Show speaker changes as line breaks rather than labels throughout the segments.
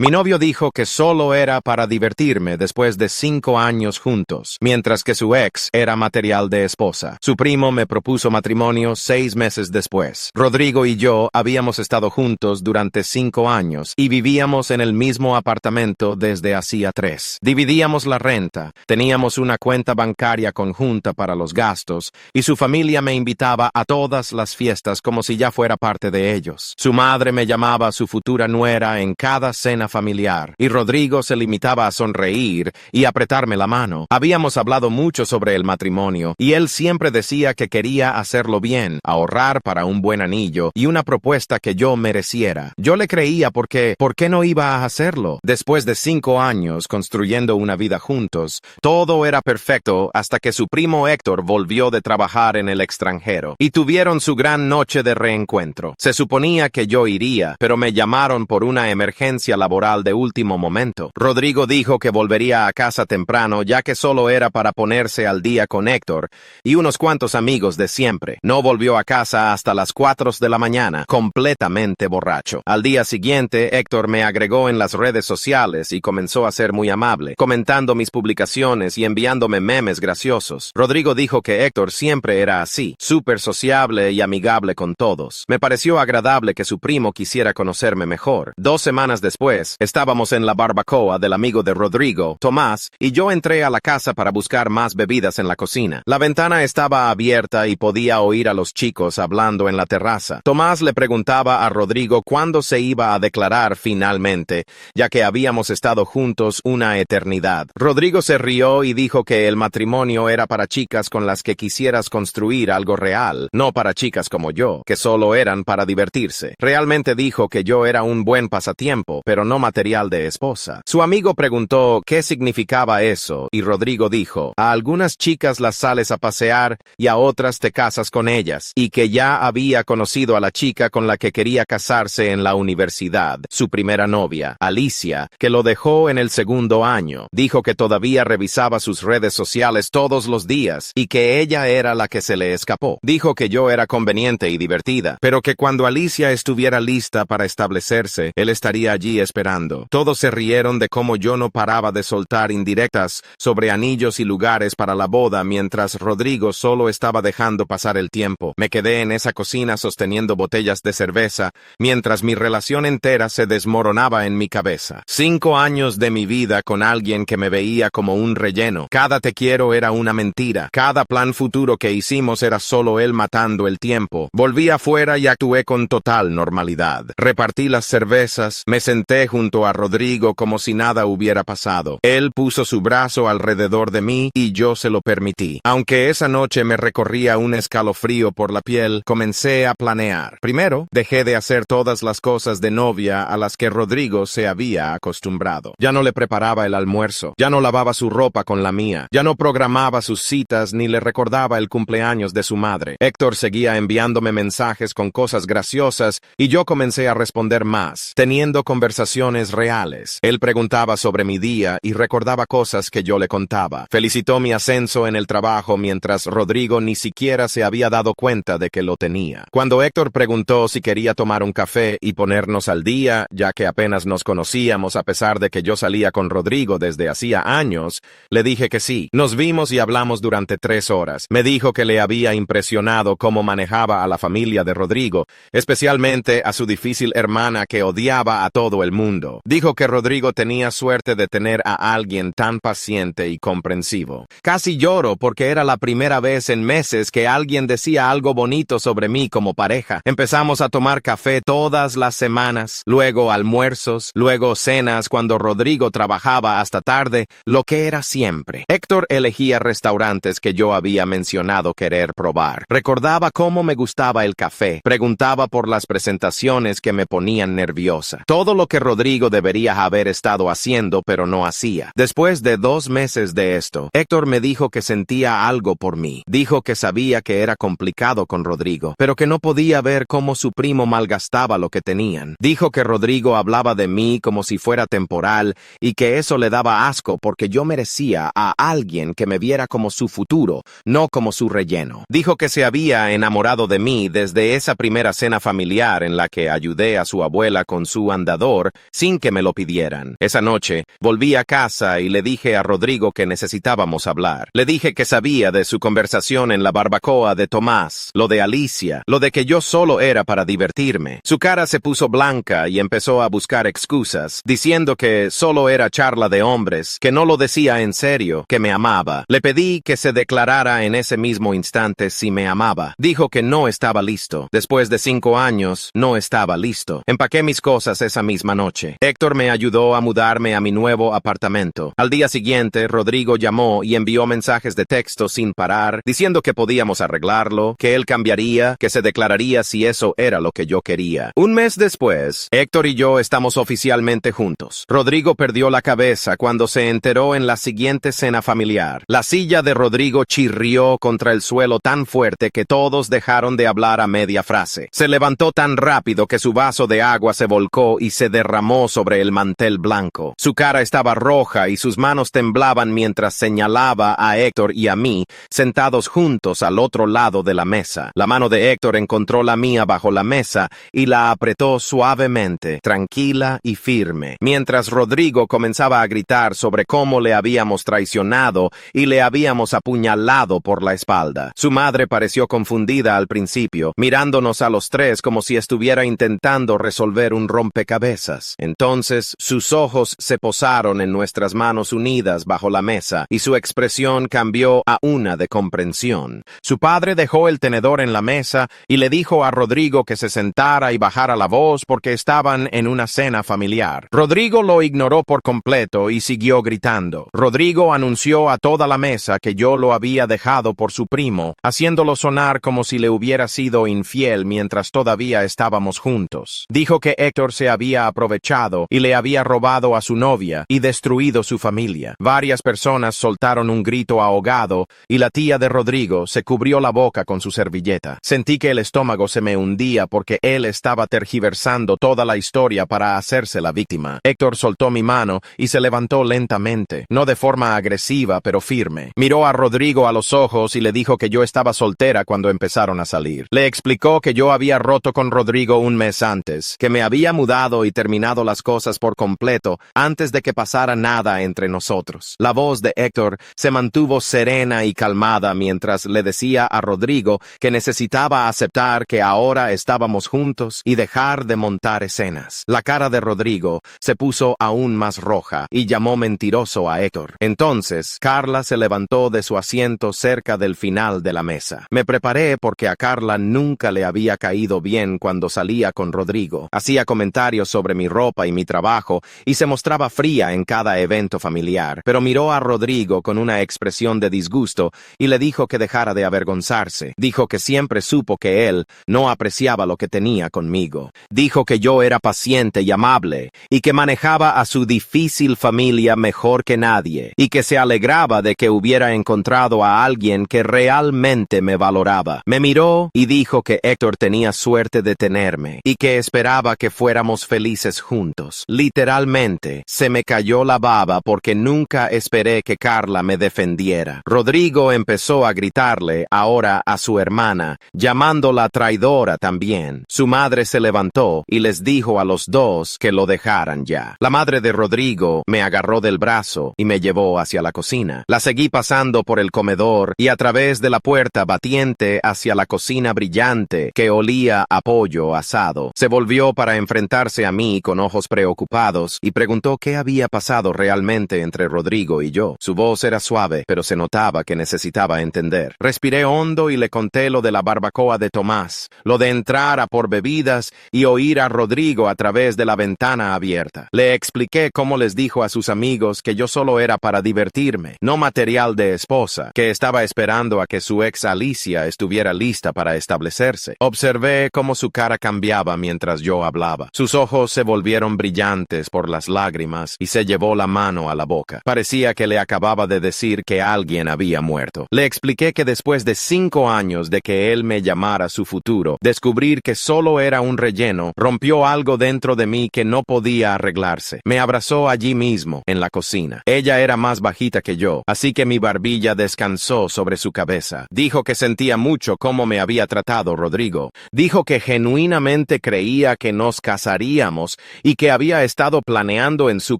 Mi novio dijo que solo era para divertirme después de 5 años juntos, mientras que su ex era material de esposa. Su primo me propuso matrimonio 6 meses después. Rodrigo y yo habíamos estado juntos durante 5 años y vivíamos en el mismo apartamento desde hacía 3. Dividíamos la renta, teníamos una cuenta bancaria conjunta para los gastos y su familia me invitaba a todas las fiestas como si ya fuera parte de ellos. Su madre me llamaba a su futura nuera en cada cena familiar y Rodrigo se limitaba a sonreír y apretarme la mano. Habíamos hablado mucho sobre el matrimonio y él siempre decía que quería hacerlo bien, ahorrar para un buen anillo y una propuesta que yo mereciera. Yo le creía porque, ¿por qué no iba a hacerlo? Después de 5 años construyendo una vida juntos, todo era perfecto hasta que su primo Héctor volvió de trabajar en el extranjero y tuvieron su gran noche de reencuentro. Se suponía que yo iría, pero me llamaron por una emergencia laboral de último momento. Rodrigo dijo que volvería a casa temprano ya que solo era para ponerse al día con Héctor y unos cuantos amigos de siempre. No volvió a casa hasta las 4 de la mañana, completamente borracho. Al día siguiente, Héctor me agregó en las redes sociales y comenzó a ser muy amable, comentando mis publicaciones y enviándome memes graciosos. Rodrigo dijo que Héctor siempre era así, súper sociable y amigable con todos. Me pareció agradable que su primo quisiera conocerme mejor. 2 semanas después, estábamos en la barbacoa del amigo de Rodrigo, Tomás, y yo entré a la casa para buscar más bebidas en la cocina. La ventana estaba abierta y podía oír a los chicos hablando en la terraza. Tomás le preguntaba a Rodrigo cuándo se iba a declarar finalmente, ya que habíamos estado juntos una eternidad. Rodrigo se rió y dijo que el matrimonio era para chicas con las que quisieras construir algo real, no para chicas como yo, que solo eran para divertirse. Realmente dijo que yo era un buen pasatiempo, pero no material de esposa. Su amigo preguntó qué significaba eso, y Rodrigo dijo, a algunas chicas las sales a pasear y a otras te casas con ellas, y que ya había conocido a la chica con la que quería casarse en la universidad, su primera novia, Alicia, que lo dejó en el 2º año. Dijo que todavía revisaba sus redes sociales todos los días, y que ella era la que se le escapó. Dijo que yo era conveniente y divertida, pero que cuando Alicia estuviera lista para establecerse, él estaría allí esperando. Todos se rieron de cómo yo no paraba de soltar indirectas sobre anillos y lugares para la boda mientras Rodrigo solo estaba dejando pasar el tiempo. Me quedé en esa cocina sosteniendo botellas de cerveza mientras mi relación entera se desmoronaba en mi cabeza. 5 años de mi vida con alguien que me veía como un relleno. Cada te quiero era una mentira. Cada plan futuro que hicimos era solo él matando el tiempo. Volví afuera y actué con total normalidad. Repartí las cervezas, me senté junto a Rodrigo como si nada hubiera pasado. Él puso su brazo alrededor de mí y yo se lo permití. Aunque esa noche me recorría un escalofrío por la piel, comencé a planear. Primero, dejé de hacer todas las cosas de novia a las que Rodrigo se había acostumbrado. Ya no le preparaba el almuerzo, ya no lavaba su ropa con la mía, ya no programaba sus citas ni le recordaba el cumpleaños de su madre. Héctor seguía enviándome mensajes con cosas graciosas y yo comencé a responder más, teniendo conversaciones reales. Él preguntaba sobre mi día y recordaba cosas que yo le contaba. Felicitó mi ascenso en el trabajo mientras Rodrigo ni siquiera se había dado cuenta de que lo tenía. Cuando Héctor preguntó si quería tomar un café y ponernos al día, ya que apenas nos conocíamos a pesar de que yo salía con Rodrigo desde hacía años, le dije que sí. Nos vimos y hablamos durante 3 horas. Me dijo que le había impresionado cómo manejaba a la familia de Rodrigo, especialmente a su difícil hermana que odiaba a todo el mundo. Dijo que Rodrigo tenía suerte de tener a alguien tan paciente y comprensivo. Casi lloro porque era la primera vez en meses que alguien decía algo bonito sobre mí como pareja. Empezamos a tomar café todas las semanas, luego almuerzos, luego cenas cuando Rodrigo trabajaba hasta tarde, lo que era siempre. Héctor elegía restaurantes que yo había mencionado querer probar. Recordaba cómo me gustaba el café, preguntaba por las presentaciones que me ponían nerviosa. Todo lo que Rodrigo debería haber estado haciendo, pero no hacía. Después de 2 meses de esto, Héctor me dijo que sentía algo por mí. Dijo que sabía que era complicado con Rodrigo, pero que no podía ver cómo su primo malgastaba lo que tenían. Dijo que Rodrigo hablaba de mí como si fuera temporal y que eso le daba asco porque yo merecía a alguien que me viera como su futuro, no como su relleno. Dijo que se había enamorado de mí desde esa primera cena familiar en la que ayudé a su abuela con su andador sin que me lo pidieran. Esa noche, volví a casa y le dije a Rodrigo que necesitábamos hablar. Le dije que sabía de su conversación en la barbacoa de Tomás, lo de Alicia, lo de que yo solo era para divertirme. Su cara se puso blanca y empezó a buscar excusas, diciendo que solo era charla de hombres, que no lo decía en serio, que me amaba. Le pedí que se declarara en ese mismo instante si me amaba. Dijo que no estaba listo. Después de 5 años, no estaba listo. Empaqué mis cosas esa misma noche. Héctor me ayudó a mudarme a mi nuevo apartamento. Al día siguiente, Rodrigo llamó y envió mensajes de texto sin parar, diciendo que podíamos arreglarlo, que él cambiaría, que se declararía si eso era lo que yo quería. Un mes después, Héctor y yo estamos oficialmente juntos. Rodrigo perdió la cabeza cuando se enteró en la siguiente cena familiar. La silla de Rodrigo chirrió contra el suelo tan fuerte que todos dejaron de hablar a media frase. Se levantó tan rápido que su vaso de agua se volcó y se derramó sobre el mantel blanco. Su cara estaba roja y sus manos temblaban mientras señalaba a Héctor y a mí, sentados juntos al otro lado de la mesa. La mano de Héctor encontró la mía bajo la mesa y la apretó suavemente, tranquila y firme, mientras Rodrigo comenzaba a gritar sobre cómo le habíamos traicionado y le habíamos apuñalado por la espalda. Su madre pareció confundida al principio, mirándonos a los tres como si estuviera intentando resolver un rompecabezas. Entonces, sus ojos se posaron en nuestras manos unidas bajo la mesa y su expresión cambió a una de comprensión. Su padre dejó el tenedor en la mesa y le dijo a Rodrigo que se sentara y bajara la voz porque estaban en una cena familiar. Rodrigo lo ignoró por completo y siguió gritando. Rodrigo anunció a toda la mesa que yo lo había dejado por su primo, haciéndolo sonar como si le hubiera sido infiel mientras todavía estábamos juntos. Dijo que Héctor se había aprovechado y le había robado a su novia y destruido su familia. Varias personas soltaron un grito ahogado y la tía de Rodrigo se cubrió la boca con su servilleta. Sentí que el estómago se me hundía porque él estaba tergiversando toda la historia para hacerse la víctima. Héctor soltó mi mano y se levantó lentamente, no de forma agresiva pero firme. Miró a Rodrigo a los ojos y le dijo que yo estaba soltera cuando empezaron a salir. Le explicó que yo había roto con Rodrigo un mes antes, que me había mudado y terminado las cosas por completo antes de que pasara nada entre nosotros. La voz de Héctor se mantuvo serena y calmada mientras le decía a Rodrigo que necesitaba aceptar que ahora estábamos juntos y dejar de montar escenas. La cara de Rodrigo se puso aún más roja y llamó mentiroso a Héctor. Entonces, Carla se levantó de su asiento cerca del final de la mesa. Me preparé porque a Carla nunca le había caído bien cuando salía con Rodrigo. Hacía comentarios sobre mi ropa y mi trabajo y se mostraba fría en cada evento familiar, pero miró a Rodrigo con una expresión de disgusto y le dijo que dejara de avergonzarse. Dijo que siempre supo que él no apreciaba lo que tenía conmigo. Dijo que yo era paciente y amable y que manejaba a su difícil familia mejor que nadie y que se alegraba de que hubiera encontrado a alguien que realmente me valoraba. Me miró y dijo que Héctor tenía suerte de tenerme y que esperaba que fuéramos felices juntos. Literalmente, se me cayó la baba porque nunca esperé que Carla me defendiera. Rodrigo empezó a gritarle ahora a su hermana, llamándola traidora también. Su madre se levantó y les dijo a los dos que lo dejaran ya. La madre de Rodrigo me agarró del brazo y me llevó hacia la cocina. La seguí pasando por el comedor y a través de la puerta batiente hacia la cocina brillante que olía a pollo asado. Se volvió para enfrentarse a mí con ojos preocupados y preguntó qué había pasado realmente entre Rodrigo y yo. Su voz era suave, pero se notaba que necesitaba entender. Respiré hondo y le conté lo de la barbacoa de Tomás, lo de entrar a por bebidas y oír a Rodrigo a través de la ventana abierta. Le expliqué cómo les dijo a sus amigos que yo solo era para divertirme, no material de esposa, que estaba esperando a que su ex Alicia estuviera lista para establecerse. Observé cómo su cara cambiaba mientras yo hablaba. Sus ojos se volvieron brillantes por las lágrimas y se llevó la mano a la boca. Parecía que le acababa de decir que alguien había muerto. Le expliqué que después de 5 años de que él me llamara su futuro, descubrir que solo era un relleno rompió algo dentro de mí que no podía arreglarse. Me abrazó allí mismo, en la cocina. Ella era más bajita que yo, así que mi barbilla descansó sobre su cabeza. Dijo que sentía mucho cómo me había tratado Rodrigo. Dijo que genuinamente creía que nos casaríamos y que había estado planeando en su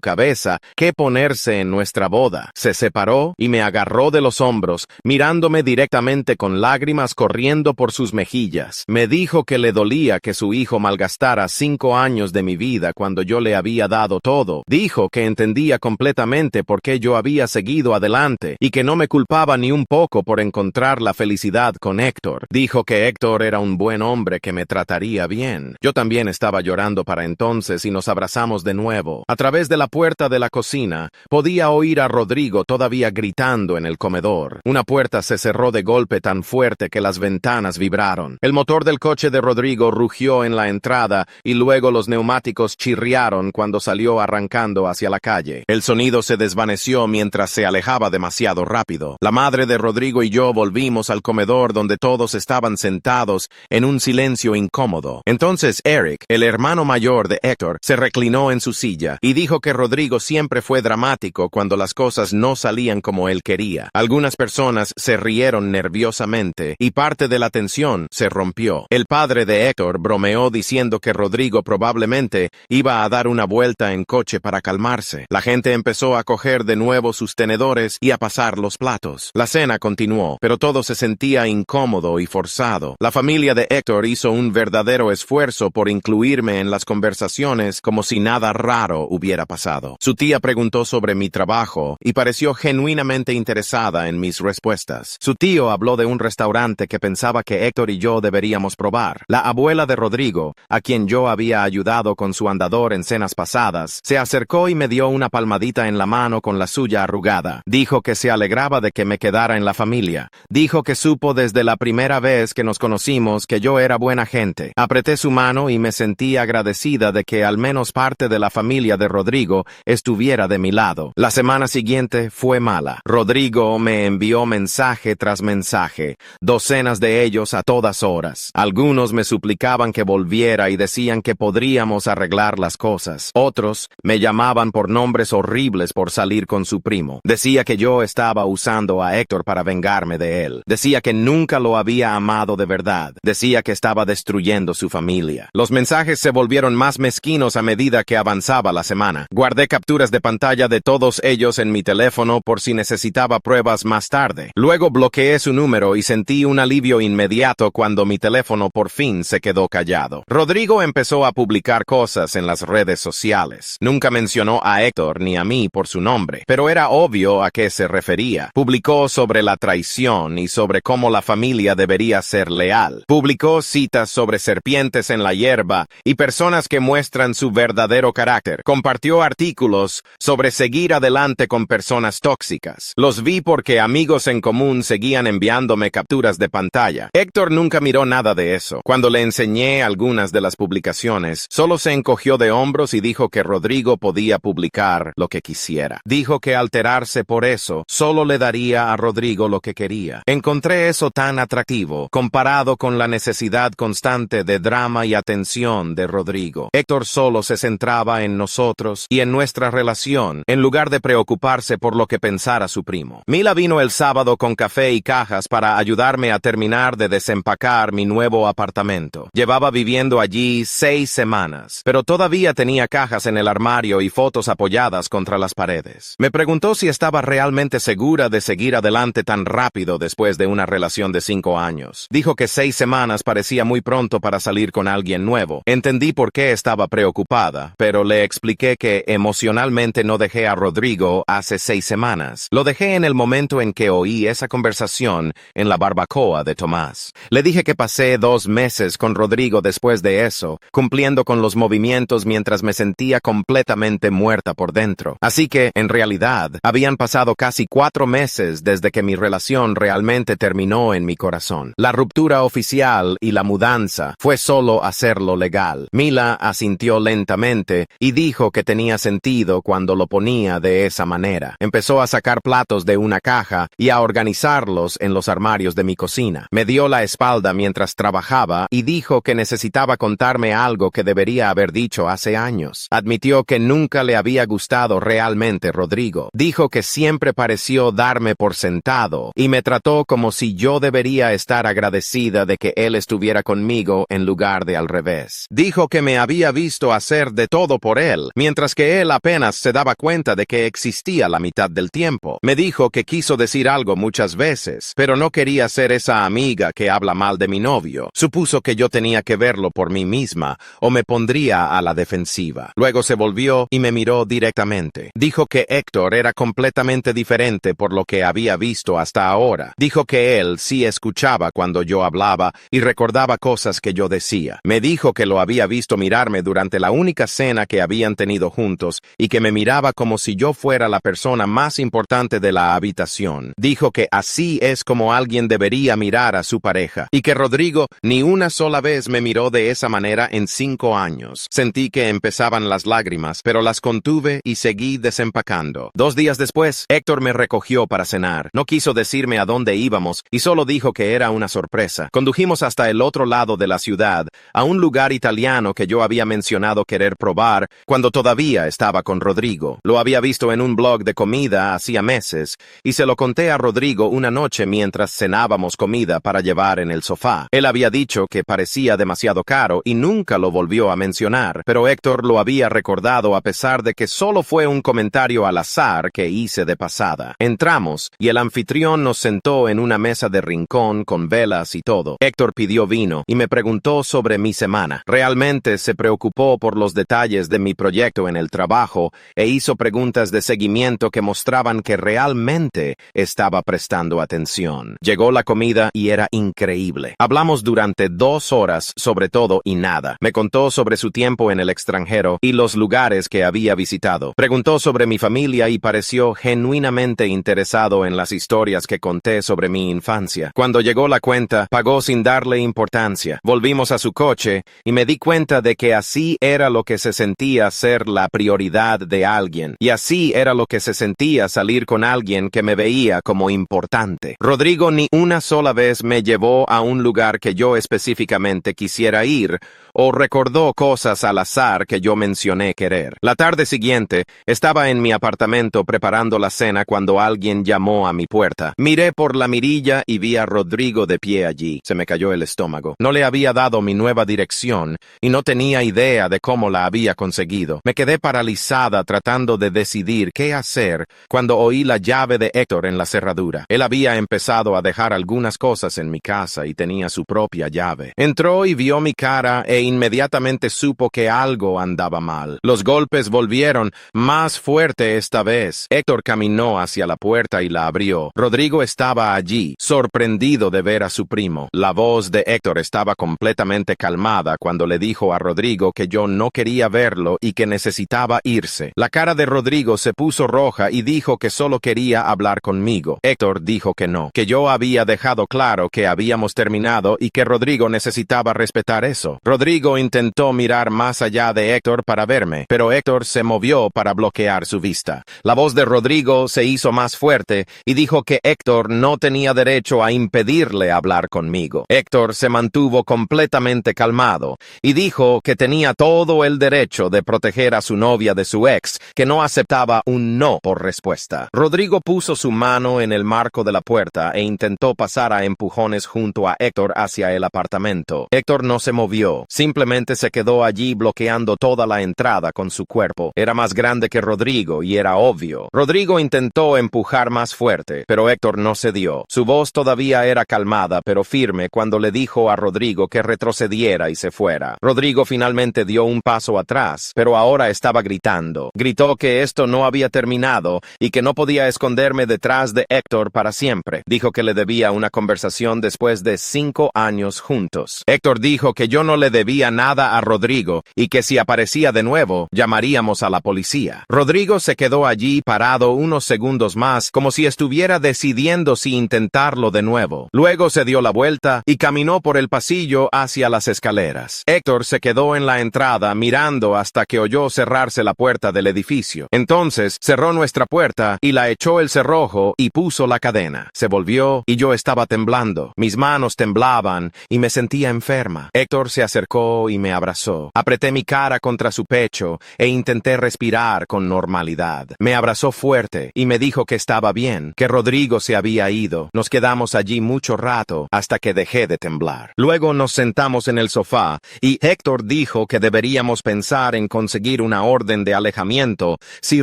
cabeza qué ponerse en nuestra boda. Se separó y me agarró de los hombros, mirándome directamente con lágrimas corriendo por sus mejillas. Me dijo que le dolía que su hijo malgastara 5 años de mi vida cuando yo le había dado todo. Dijo que entendía completamente por qué yo había seguido adelante y que no me culpaba ni un poco por encontrar la felicidad con Héctor. Dijo que Héctor era un buen hombre que me trataría bien. Yo también estaba llorando para entonces y nos abrazamos de nuevo. A través de la puerta de la cocina, podía oír a Rodrigo todavía gritando en el comedor. Una puerta se cerró de golpe tan fuerte que las ventanas vibraron. El motor del coche de Rodrigo rugió en la entrada y luego los neumáticos chirriaron cuando salió arrancando hacia la calle. El sonido se desvaneció mientras se alejaba demasiado rápido. La madre de Rodrigo y yo volvimos al comedor donde todos estaban sentados en un silencio incómodo. Entonces Eric, el hermano mayor de Héctor, se reclinó en su silla y dijo que Rodrigo siempre fue dramático cuando las cosas no salían como él quería. Algunas personas se rieron nerviosamente y parte de la tensión se rompió. El padre de Héctor bromeó diciendo que Rodrigo probablemente iba a dar una vuelta en coche para calmarse. La gente empezó a coger de nuevo sus tenedores y a pasar los platos. La cena continuó, pero todo se sentía incómodo y forzado. La familia de Héctor hizo un verdadero esfuerzo por incluirme en las conversaciones como si nada raro hubiera pasado. Su tía preguntó sobre mi trabajo y pareció genuinamente interesada en mis respuestas. Su tío habló de un restaurante que pensaba que Héctor y yo deberíamos probar. La abuela de Rodrigo, a quien yo había ayudado con su andador en cenas pasadas, se acercó y me dio una palmadita en la mano con la suya arrugada. Dijo que se alegraba de que me quedara en la familia. Dijo que supo desde la primera vez que nos conocimos que yo era buena gente. Apreté su mano y me sentí agradecida de que al menos parte de la familia de Rodrigo estuviera de mi lado. La semana siguiente fue mala. Rodrigo me envió mensaje tras mensaje, docenas de ellos a todas horas. Algunos me suplicaban que volviera y decían que podríamos arreglar las cosas. Otros me llamaban por nombres horribles por salir con su primo. Decía que yo estaba usando a Héctor para vengarme de él. Decía que nunca lo había amado de verdad. Decía que estaba destruyendo su familia. Los mensajes se volvieron más mezquinos a medida que avanzaba la semana. Guardé capturas de pantalla de todos ellos en mi teléfono por si necesitaba pruebas más tarde. Luego bloqueé su número y sentí un alivio inmediato cuando mi teléfono por fin se quedó callado. Rodrigo empezó a publicar cosas en las redes sociales. Nunca mencionó a Héctor ni a mí por su nombre, pero era obvio a qué se refería. Publicó sobre la traición y sobre cómo la familia debería ser leal. Publicó citas sobre serpientes en la hierba y personas que muestran su verdadero carácter. Compartió artículos sobre seguir adelante con personas tóxicas. Los vi porque amigos en común seguían enviándome capturas de pantalla. Héctor nunca miró nada de eso. Cuando le enseñé algunas de las publicaciones, solo se encogió de hombros y dijo que Rodrigo podía publicar lo que quisiera. Dijo que alterarse por eso solo le daría a Rodrigo lo que quería. Encontré eso tan atractivo, comparado con la necesidad constante de drama y atención de Rodrigo. Héctor solo se centraba en nosotros y en nuestra relación, en lugar de preocuparse por lo que pensara su primo. Mila vino el sábado con café y cajas para ayudarme a terminar de desempacar mi nuevo apartamento. Llevaba viviendo allí 6 semanas, pero todavía tenía cajas en el armario y fotos apoyadas contra las paredes. Me preguntó si estaba realmente segura de seguir adelante tan rápido después de una relación de 5 años. Dijo que 6 semanas parecía muy pronto para salir con alguien nuevo. Entendí por qué estaba preocupada, pero le expliqué que emocionalmente no dejé a Rodrigo hace 6 semanas. Lo dejé en el momento en que oí esa conversación en la barbacoa de Tomás. Le dije que pasé 2 meses con Rodrigo después de eso, cumpliendo con los movimientos mientras me sentía completamente muerta por dentro. Así que, en realidad, habían pasado casi 4 meses desde que mi relación realmente terminó en mi corazón. La ruptura oficial y la mudanza fue solo hacerlo legal. Mila asintió lentamente y dijo que tenía sentido cuando lo ponía de esa manera. Empezó a sacar platos de una caja y a organizarlos en los armarios de mi cocina. Me dio la espalda mientras trabajaba y dijo que necesitaba contarme algo que debería haber dicho hace años. Admitió que nunca le había gustado realmente Rodrigo. Dijo que siempre pareció darme por sentado y me trató como si yo debería estar agradecida de que él estuviera conmigo en lugar de al revés. Dijo que me había visto dispuesto a hacer de todo por él, mientras que él apenas se daba cuenta de que existía la mitad del tiempo. Me dijo que quiso decir algo muchas veces, pero no quería ser esa amiga que habla mal de mi novio. Supuso que yo tenía que verlo por mí misma o me pondría a la defensiva. Luego se volvió y me miró directamente. Dijo que Héctor era completamente diferente por lo que había visto hasta ahora. Dijo que él sí escuchaba cuando yo hablaba y recordaba cosas que yo decía. Me dijo que lo había visto mirarme durante la única cena que habían tenido juntos y que me miraba como si yo fuera la persona más importante de la habitación. Dijo que así es como alguien debería mirar a su pareja y que Rodrigo ni una sola vez me miró de esa manera en 5 años. Sentí que empezaban las lágrimas, pero las contuve y seguí desempacando. 2 días después, Héctor me recogió para cenar. No quiso decirme a dónde íbamos y solo dijo que era una sorpresa. Condujimos hasta el otro lado de la ciudad, a un lugar italiano que yo había mencionado querer probar cuando todavía estaba con Rodrigo. Lo había visto en un blog de comida hacía meses y se lo conté a Rodrigo una noche mientras cenábamos comida para llevar en el sofá. Él había dicho que parecía demasiado caro y nunca lo volvió a mencionar, pero Héctor lo había recordado a pesar de que solo fue un comentario al azar que hice de pasada. Entramos y el anfitrión nos sentó en una mesa de rincón con velas y todo. Héctor pidió vino y me preguntó sobre mi semana. Realmente se preocupó por los detalles de mi proyecto en el trabajo e hizo preguntas de seguimiento que mostraban que realmente estaba prestando atención. Llegó la comida y era increíble. Hablamos durante 2 horas sobre todo y nada. Me contó sobre su tiempo en el extranjero y los lugares que había visitado. Preguntó sobre mi familia y pareció genuinamente interesado en las historias que conté sobre mi infancia. Cuando llegó la cuenta, pagó sin darle importancia. Volvimos a su coche y me di cuenta de que así era lo que se sentía ser la prioridad de alguien. Y así era lo que se sentía salir con alguien que me veía como importante. Rodrigo ni una sola vez me llevó a un lugar que yo específicamente quisiera ir o recordó cosas al azar que yo mencioné querer. La tarde siguiente, estaba en mi apartamento preparando la cena cuando alguien llamó a mi puerta. Miré por la mirilla y vi a Rodrigo de pie allí. Se me cayó el estómago. No le había dado mi nueva dirección y no tenía idea de cómo la había conseguido. Me quedé paralizada tratando de decidir qué hacer cuando oí la llave de Héctor en la cerradura. Él había empezado a dejar algunas cosas en mi casa y tenía su propia llave. Entró y vio mi cara e inmediatamente supo que algo andaba mal. Los golpes volvieron más fuerte esta vez. Héctor caminó hacia la puerta y la abrió. Rodrigo estaba allí, sorprendido de ver a su primo. La voz de Héctor estaba completamente calmada cuando le dijo a Rodrigo que yo no quería verlo y que necesitaba irse. La cara de Rodrigo se puso roja y dijo que solo quería hablar conmigo. Héctor dijo que no, que yo había dejado claro que habíamos terminado y que Rodrigo necesitaba respetar eso. Rodrigo intentó mirar más allá de Héctor para verme, pero Héctor se movió para bloquear su vista. La voz de Rodrigo se hizo más fuerte y dijo que Héctor no tenía derecho a impedirle hablar conmigo. Héctor se mantuvo completamente calmado y dijo que tenía todo el derecho de proteger a su novia de su ex, que no aceptaba un no por respuesta. Rodrigo puso su mano en el marco de la puerta e intentó pasar a empujones junto a Héctor hacia el apartamento. Héctor no se movió, simplemente se quedó allí bloqueando toda la entrada con su cuerpo. Era más grande que Rodrigo y era obvio. Rodrigo intentó empujar más fuerte, pero Héctor no cedió. Su voz todavía era calmada pero firme cuando le dijo a Rodrigo que retrocediera y se fuera. Rodrigo finalmente dio un paso atrás, pero ahora estaba gritando. Gritó que esto no había terminado y que no podía esconderme detrás de Héctor para siempre. Dijo que le debía una conversación después de 5 años juntos. Héctor dijo que yo no le debía nada a Rodrigo y que si aparecía de nuevo, llamaríamos a la policía. Rodrigo se quedó allí parado unos segundos más, como si estuviera decidiendo si intentarlo de nuevo. Luego se dio la vuelta y caminó por el pasillo hacia las escaleras. Héctor se quedó en la entrada mirando hasta que oyó cerrarse la puerta del edificio. Entonces cerró nuestra puerta y la echó el cerrojo y puso la cadena. Se volvió y yo estaba temblando. Mis manos temblaban y me sentía enferma. Héctor se acercó acercó y me abrazó. Apreté mi cara contra su pecho e intenté respirar con normalidad. Me abrazó fuerte y me dijo que estaba bien, que Rodrigo se había ido. Nos quedamos allí mucho rato hasta que dejé de temblar. Luego nos sentamos en el sofá y Héctor dijo que deberíamos pensar en conseguir una orden de alejamiento si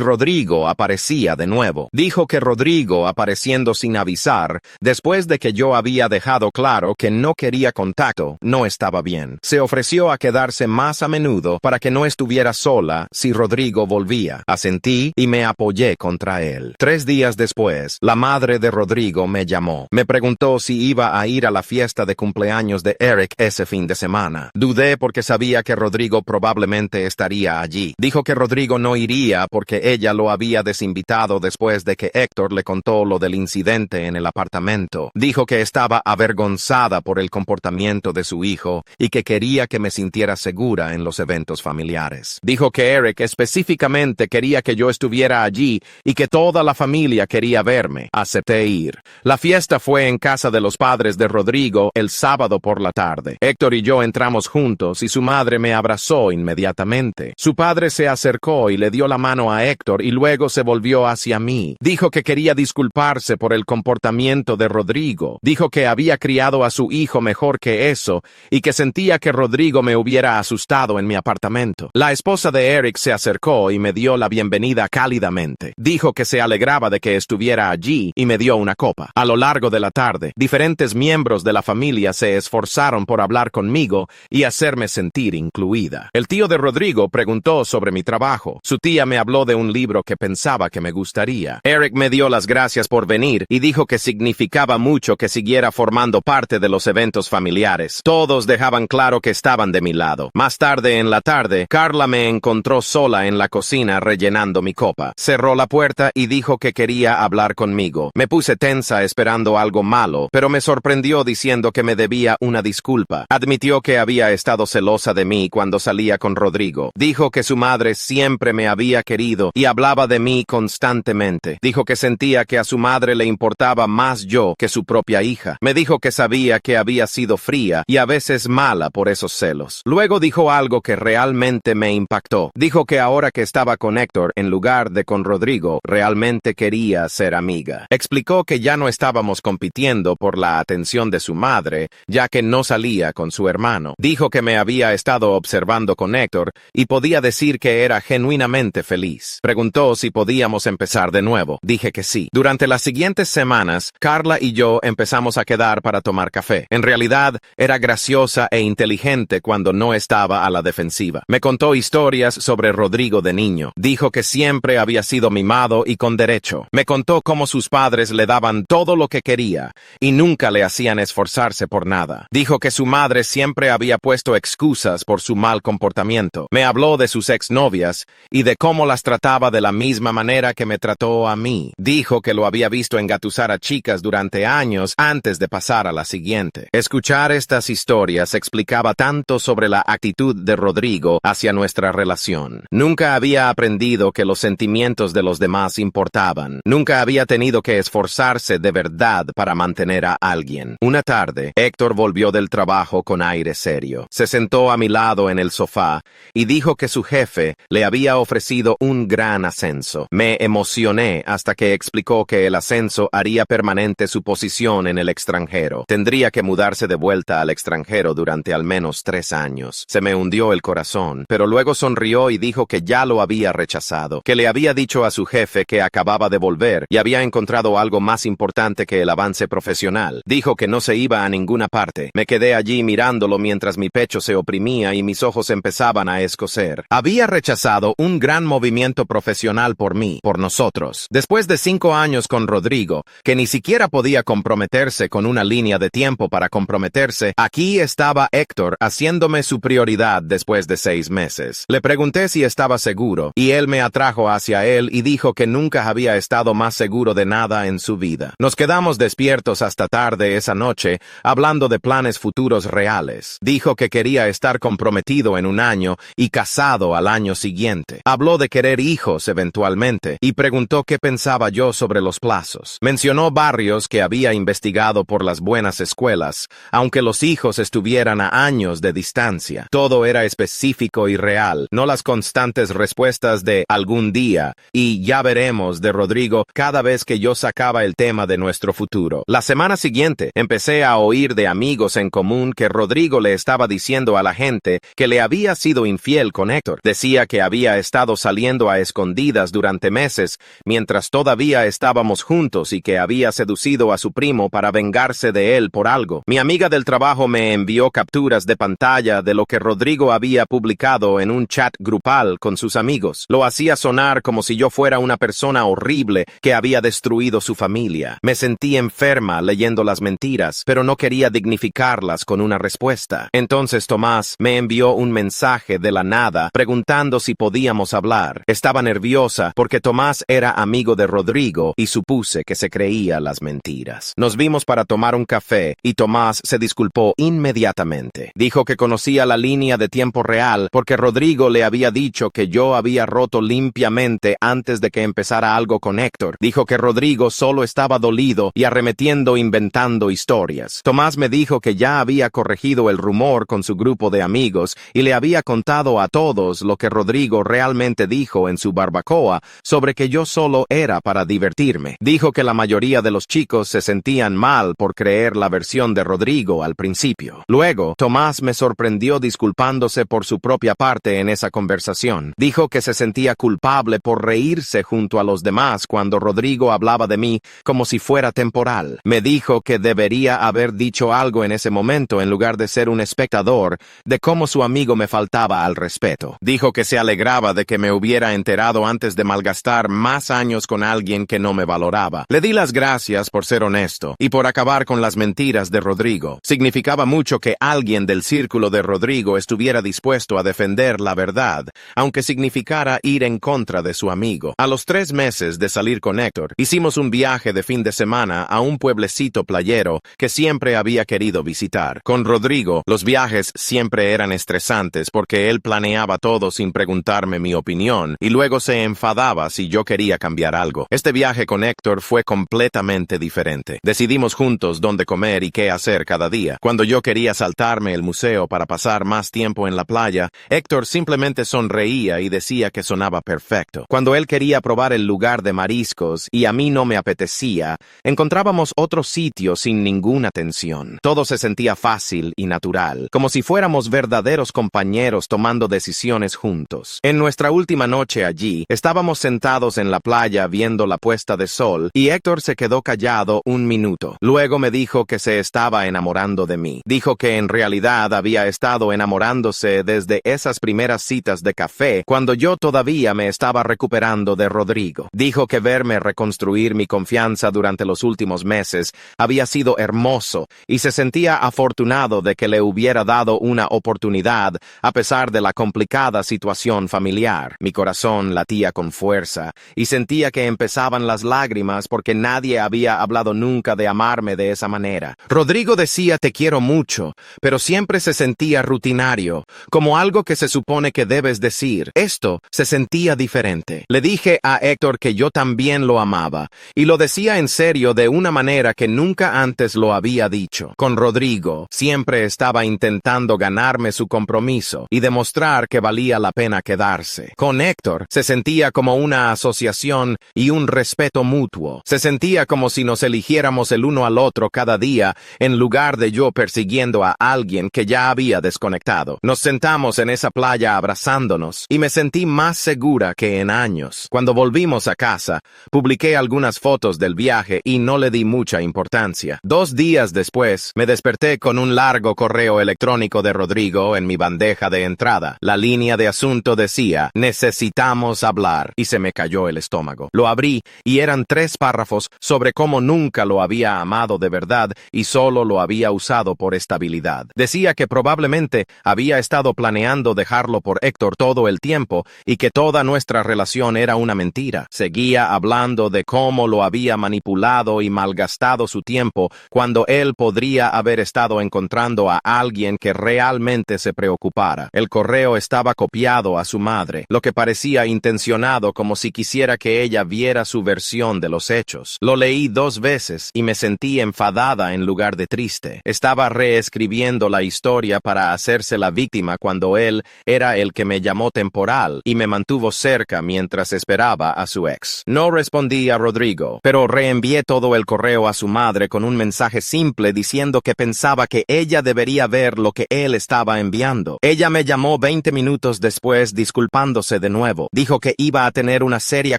Rodrigo aparecía de nuevo. Dijo que Rodrigo apareciendo sin avisar, después de que yo había dejado claro que no quería contacto, no estaba bien. Se ofreció a quedarse más a menudo para que no estuviera sola si Rodrigo volvía. Asentí y me apoyé contra él. 3 días después, la madre de Rodrigo me llamó. Me preguntó si iba a ir a la fiesta de cumpleaños de Eric ese fin de semana. Dudé porque sabía que Rodrigo probablemente estaría allí. Dijo que Rodrigo no iría porque ella lo había desinvitado después de que Héctor le contó lo del incidente en el apartamento. Dijo que estaba avergonzada por el comportamiento de su hijo y que quería que me sintiera segura en los eventos familiares. Dijo que Eric específicamente quería que yo estuviera allí y que toda la familia quería verme. Acepté ir. La fiesta fue en casa de los padres de Rodrigo el sábado por la tarde. Héctor y yo entramos juntos y su madre me abrazó inmediatamente. Su padre se acercó y le dio la mano a Héctor y luego se volvió hacia mí. Dijo que quería disculparse por el comportamiento de Rodrigo. Dijo que había criado a su hijo mejor que eso y que sentía que Rodrigo me hubiera asustado en mi apartamento. La esposa de Eric se acercó y me dio la bienvenida cálidamente. Dijo que se alegraba de que estuviera allí y me dio una copa. A lo largo de la tarde, diferentes miembros de la familia se esforzaron por hablar conmigo y hacerme sentir incluida. El tío de Rodrigo preguntó sobre mi trabajo. Su tía me habló de un libro que pensaba que me gustaría. Eric me dio las gracias por venir y dijo que significaba mucho que siguiera formando parte de los eventos familiares. Todos dejaban claro que estaban de mi lado. Más tarde en la tarde, Carla me encontró sola en la cocina rellenando mi copa. Cerró la puerta y dijo que quería hablar conmigo. Me puse tensa esperando algo malo, pero me sorprendió diciendo que me debía una disculpa. Admitió que había estado celosa de mí cuando salía con Rodrigo. Dijo que su madre siempre me había querido y hablaba de mí constantemente. Dijo que sentía que a su madre le importaba más yo que su propia hija. Me dijo que sabía que había sido fría y a veces mala por esos celos. Luego dijo algo que realmente me impactó. Dijo que ahora que estaba con Héctor en lugar de con Rodrigo, realmente quería ser amiga. Explicó que ya no estábamos compitiendo por la atención de su madre, ya que no salía con su hermano. Dijo que me había estado observando con Héctor y podía decir que era genuinamente feliz. Preguntó si podíamos empezar de nuevo. Dije que sí. Durante las siguientes semanas, Carla y yo empezamos a quedar para tomar café. En realidad, era graciosa e inteligente cuando no estaba a la defensiva. Me contó historias sobre Rodrigo de niño. Dijo que siempre había sido mimado y con derecho. Me contó cómo sus padres le daban todo lo que quería y nunca le hacían esforzarse por nada. Dijo que su madre siempre había puesto excusas por su mal comportamiento. Me habló de sus exnovias y de cómo las trataba de la misma manera que me trató a mí. Dijo que lo había visto engatusar a chicas durante años antes de pasar a la siguiente. Escuchar estas historias explicaba tanto sobre la actitud de Rodrigo hacia nuestra relación. Nunca había aprendido que los sentimientos de los demás importaban. Nunca había tenido que esforzarse de verdad para mantener a alguien. Una tarde, Héctor volvió del trabajo con aire serio. Se sentó a mi lado en el sofá y dijo que su jefe le había ofrecido un gran ascenso. Me emocioné hasta que explicó que el ascenso haría permanente su posición en el extranjero. Tendría que mudarse de vuelta al extranjero durante al menos 3 años. Se me hundió el corazón, pero luego sonrió y dijo que ya lo había rechazado, que le había dicho a su jefe que acababa de volver y había encontrado algo más importante que el avance profesional. Dijo que no se iba a ninguna parte. Me quedé allí mirándolo mientras mi pecho se oprimía y mis ojos empezaban a escocer. Había rechazado un gran movimiento profesional por mí, por nosotros. Después de 5 años con Rodrigo, que ni siquiera podía comprometerse con una línea de tiempo para comprometerse, aquí estaba Héctor haciéndome su prioridad después de 6 meses. Le pregunté si estaba seguro, y él me atrajo hacia él y dijo que nunca había estado más seguro de nada en su vida. Nos quedamos despiertos hasta tarde esa noche, hablando de planes futuros reales. Dijo que quería estar comprometido en 1 año y casado al año siguiente. Habló de querer hijos eventualmente y preguntó qué pensaba yo sobre los plazos. Mencionó barrios que había investigado por las buenas escuelas, aunque los hijos estuvieran a años de de distancia. Todo era específico y real, no las constantes respuestas de algún día y ya veremos de Rodrigo cada vez que yo sacaba el tema de nuestro futuro. La semana siguiente empecé a oír de amigos en común que Rodrigo le estaba diciendo a la gente que le había sido infiel con Héctor. Decía que había estado saliendo a escondidas durante meses mientras todavía estábamos juntos y que había seducido a su primo para vengarse de él por algo. Mi amiga del trabajo me envió capturas de pantalla de lo que Rodrigo había publicado en un chat grupal con sus amigos. Lo hacía sonar como si yo fuera una persona horrible que había destruido su familia. Me sentí enferma leyendo las mentiras, pero no quería dignificarlas con una respuesta. Entonces Tomás me envió un mensaje de la nada preguntando si podíamos hablar. Estaba nerviosa porque Tomás era amigo de Rodrigo y supuse que se creía las mentiras. Nos vimos para tomar un café y Tomás se disculpó inmediatamente. Dijo que conocía la línea de tiempo real porque Rodrigo le había dicho que yo había roto limpiamente antes de que empezara algo con Héctor. Dijo que Rodrigo solo estaba dolido y arremetiendo inventando historias. Tomás me dijo que ya había corregido el rumor con su grupo de amigos y le había contado a todos lo que Rodrigo realmente dijo en su barbacoa sobre que yo solo era para divertirme. Dijo que la mayoría de los chicos se sentían mal por creer la versión de Rodrigo al principio. Luego, Tomás me sorprendió disculpándose por su propia parte en esa conversación. Dijo que se sentía culpable por reírse junto a los demás cuando Rodrigo hablaba de mí como si fuera temporal. Me dijo que debería haber dicho algo en ese momento en lugar de ser un espectador de cómo su amigo me faltaba al respeto. Dijo que se alegraba de que me hubiera enterado antes de malgastar más años con alguien que no me valoraba. Le di las gracias por ser honesto y por acabar con las mentiras de Rodrigo. Significaba mucho que alguien del círculo de Rodrigo estuviera dispuesto a defender la verdad, aunque significara ir en contra de su amigo. A los 3 meses de salir con Héctor, hicimos un viaje de fin de semana a un pueblecito playero que siempre había querido visitar. Con Rodrigo, los viajes siempre eran estresantes porque él planeaba todo sin preguntarme mi opinión y luego se enfadaba si yo quería cambiar algo. Este viaje con Héctor fue completamente diferente. Decidimos juntos dónde comer y qué hacer cada día. Cuando yo quería saltarme el museo para pasar más tiempo en la playa, Héctor simplemente sonreía y decía que sonaba perfecto. Cuando él quería probar el lugar de mariscos y a mí no me apetecía, encontrábamos otro sitio sin ninguna tensión. Todo se sentía fácil y natural, como si fuéramos verdaderos compañeros tomando decisiones juntos. En nuestra última noche allí, estábamos sentados en la playa viendo la puesta de sol y Héctor se quedó callado un minuto. Luego me dijo que se estaba enamorando de mí. Dijo que en realidad había estado enamorándose desde esas primeras citas de café cuando yo todavía me estaba recuperando de Rodrigo. Dijo que verme reconstruir mi confianza durante los últimos meses había sido hermoso y se sentía afortunado de que le hubiera dado una oportunidad a pesar de la complicada situación familiar. Mi corazón latía con fuerza y sentía que empezaban las lágrimas porque nadie había hablado nunca de amarme de esa manera. Rodrigo decía te quiero mucho, pero siempre se sentía rutinario, como algo que se supone que debes decir. Esto se sentía diferente. Le dije a Héctor que yo también lo amaba, y lo decía en serio de una manera que nunca antes lo había dicho. Con Rodrigo, siempre estaba intentando ganarme su compromiso y demostrar que valía la pena quedarse. Con Héctor, se sentía como una asociación y un respeto mutuo. Se sentía como si nos eligiéramos el uno al otro cada día, en lugar de yo persiguiendo a alguien que ya había desconectado. Nos sentamos en esa playa abrazándonos y me sentí más segura que en años. Cuando volvimos a casa, publiqué algunas fotos del viaje y no le di mucha importancia. 2 días después, me desperté con un largo correo electrónico de Rodrigo en mi bandeja de entrada. La línea de asunto decía, necesitamos hablar, y se me cayó el estómago. Lo abrí y eran 3 párrafos sobre cómo nunca lo había amado de verdad y solo lo había usado por estabilidad. Decía que probablemente había estado planeando dejarlo por Héctor todo el tiempo y que toda nuestra relación era una mentira. Seguía hablando de cómo lo había manipulado y malgastado su tiempo cuando él podría haber estado encontrando a alguien que realmente se preocupara. El correo estaba copiado a su madre, lo que parecía intencionado como si quisiera que ella viera su versión de los hechos. Lo leí 2 veces y me sentí enfadada en lugar de triste. Estaba reescribiendo la historia historia para hacerse la víctima cuando él era el que me llamó temporal y me mantuvo cerca mientras esperaba a su ex. No respondí a Rodrigo, pero reenvié todo el correo a su madre con un mensaje simple diciendo que pensaba que ella debería ver lo que él estaba enviando. Ella me llamó 20 minutos después disculpándose de nuevo. Dijo que iba a tener una seria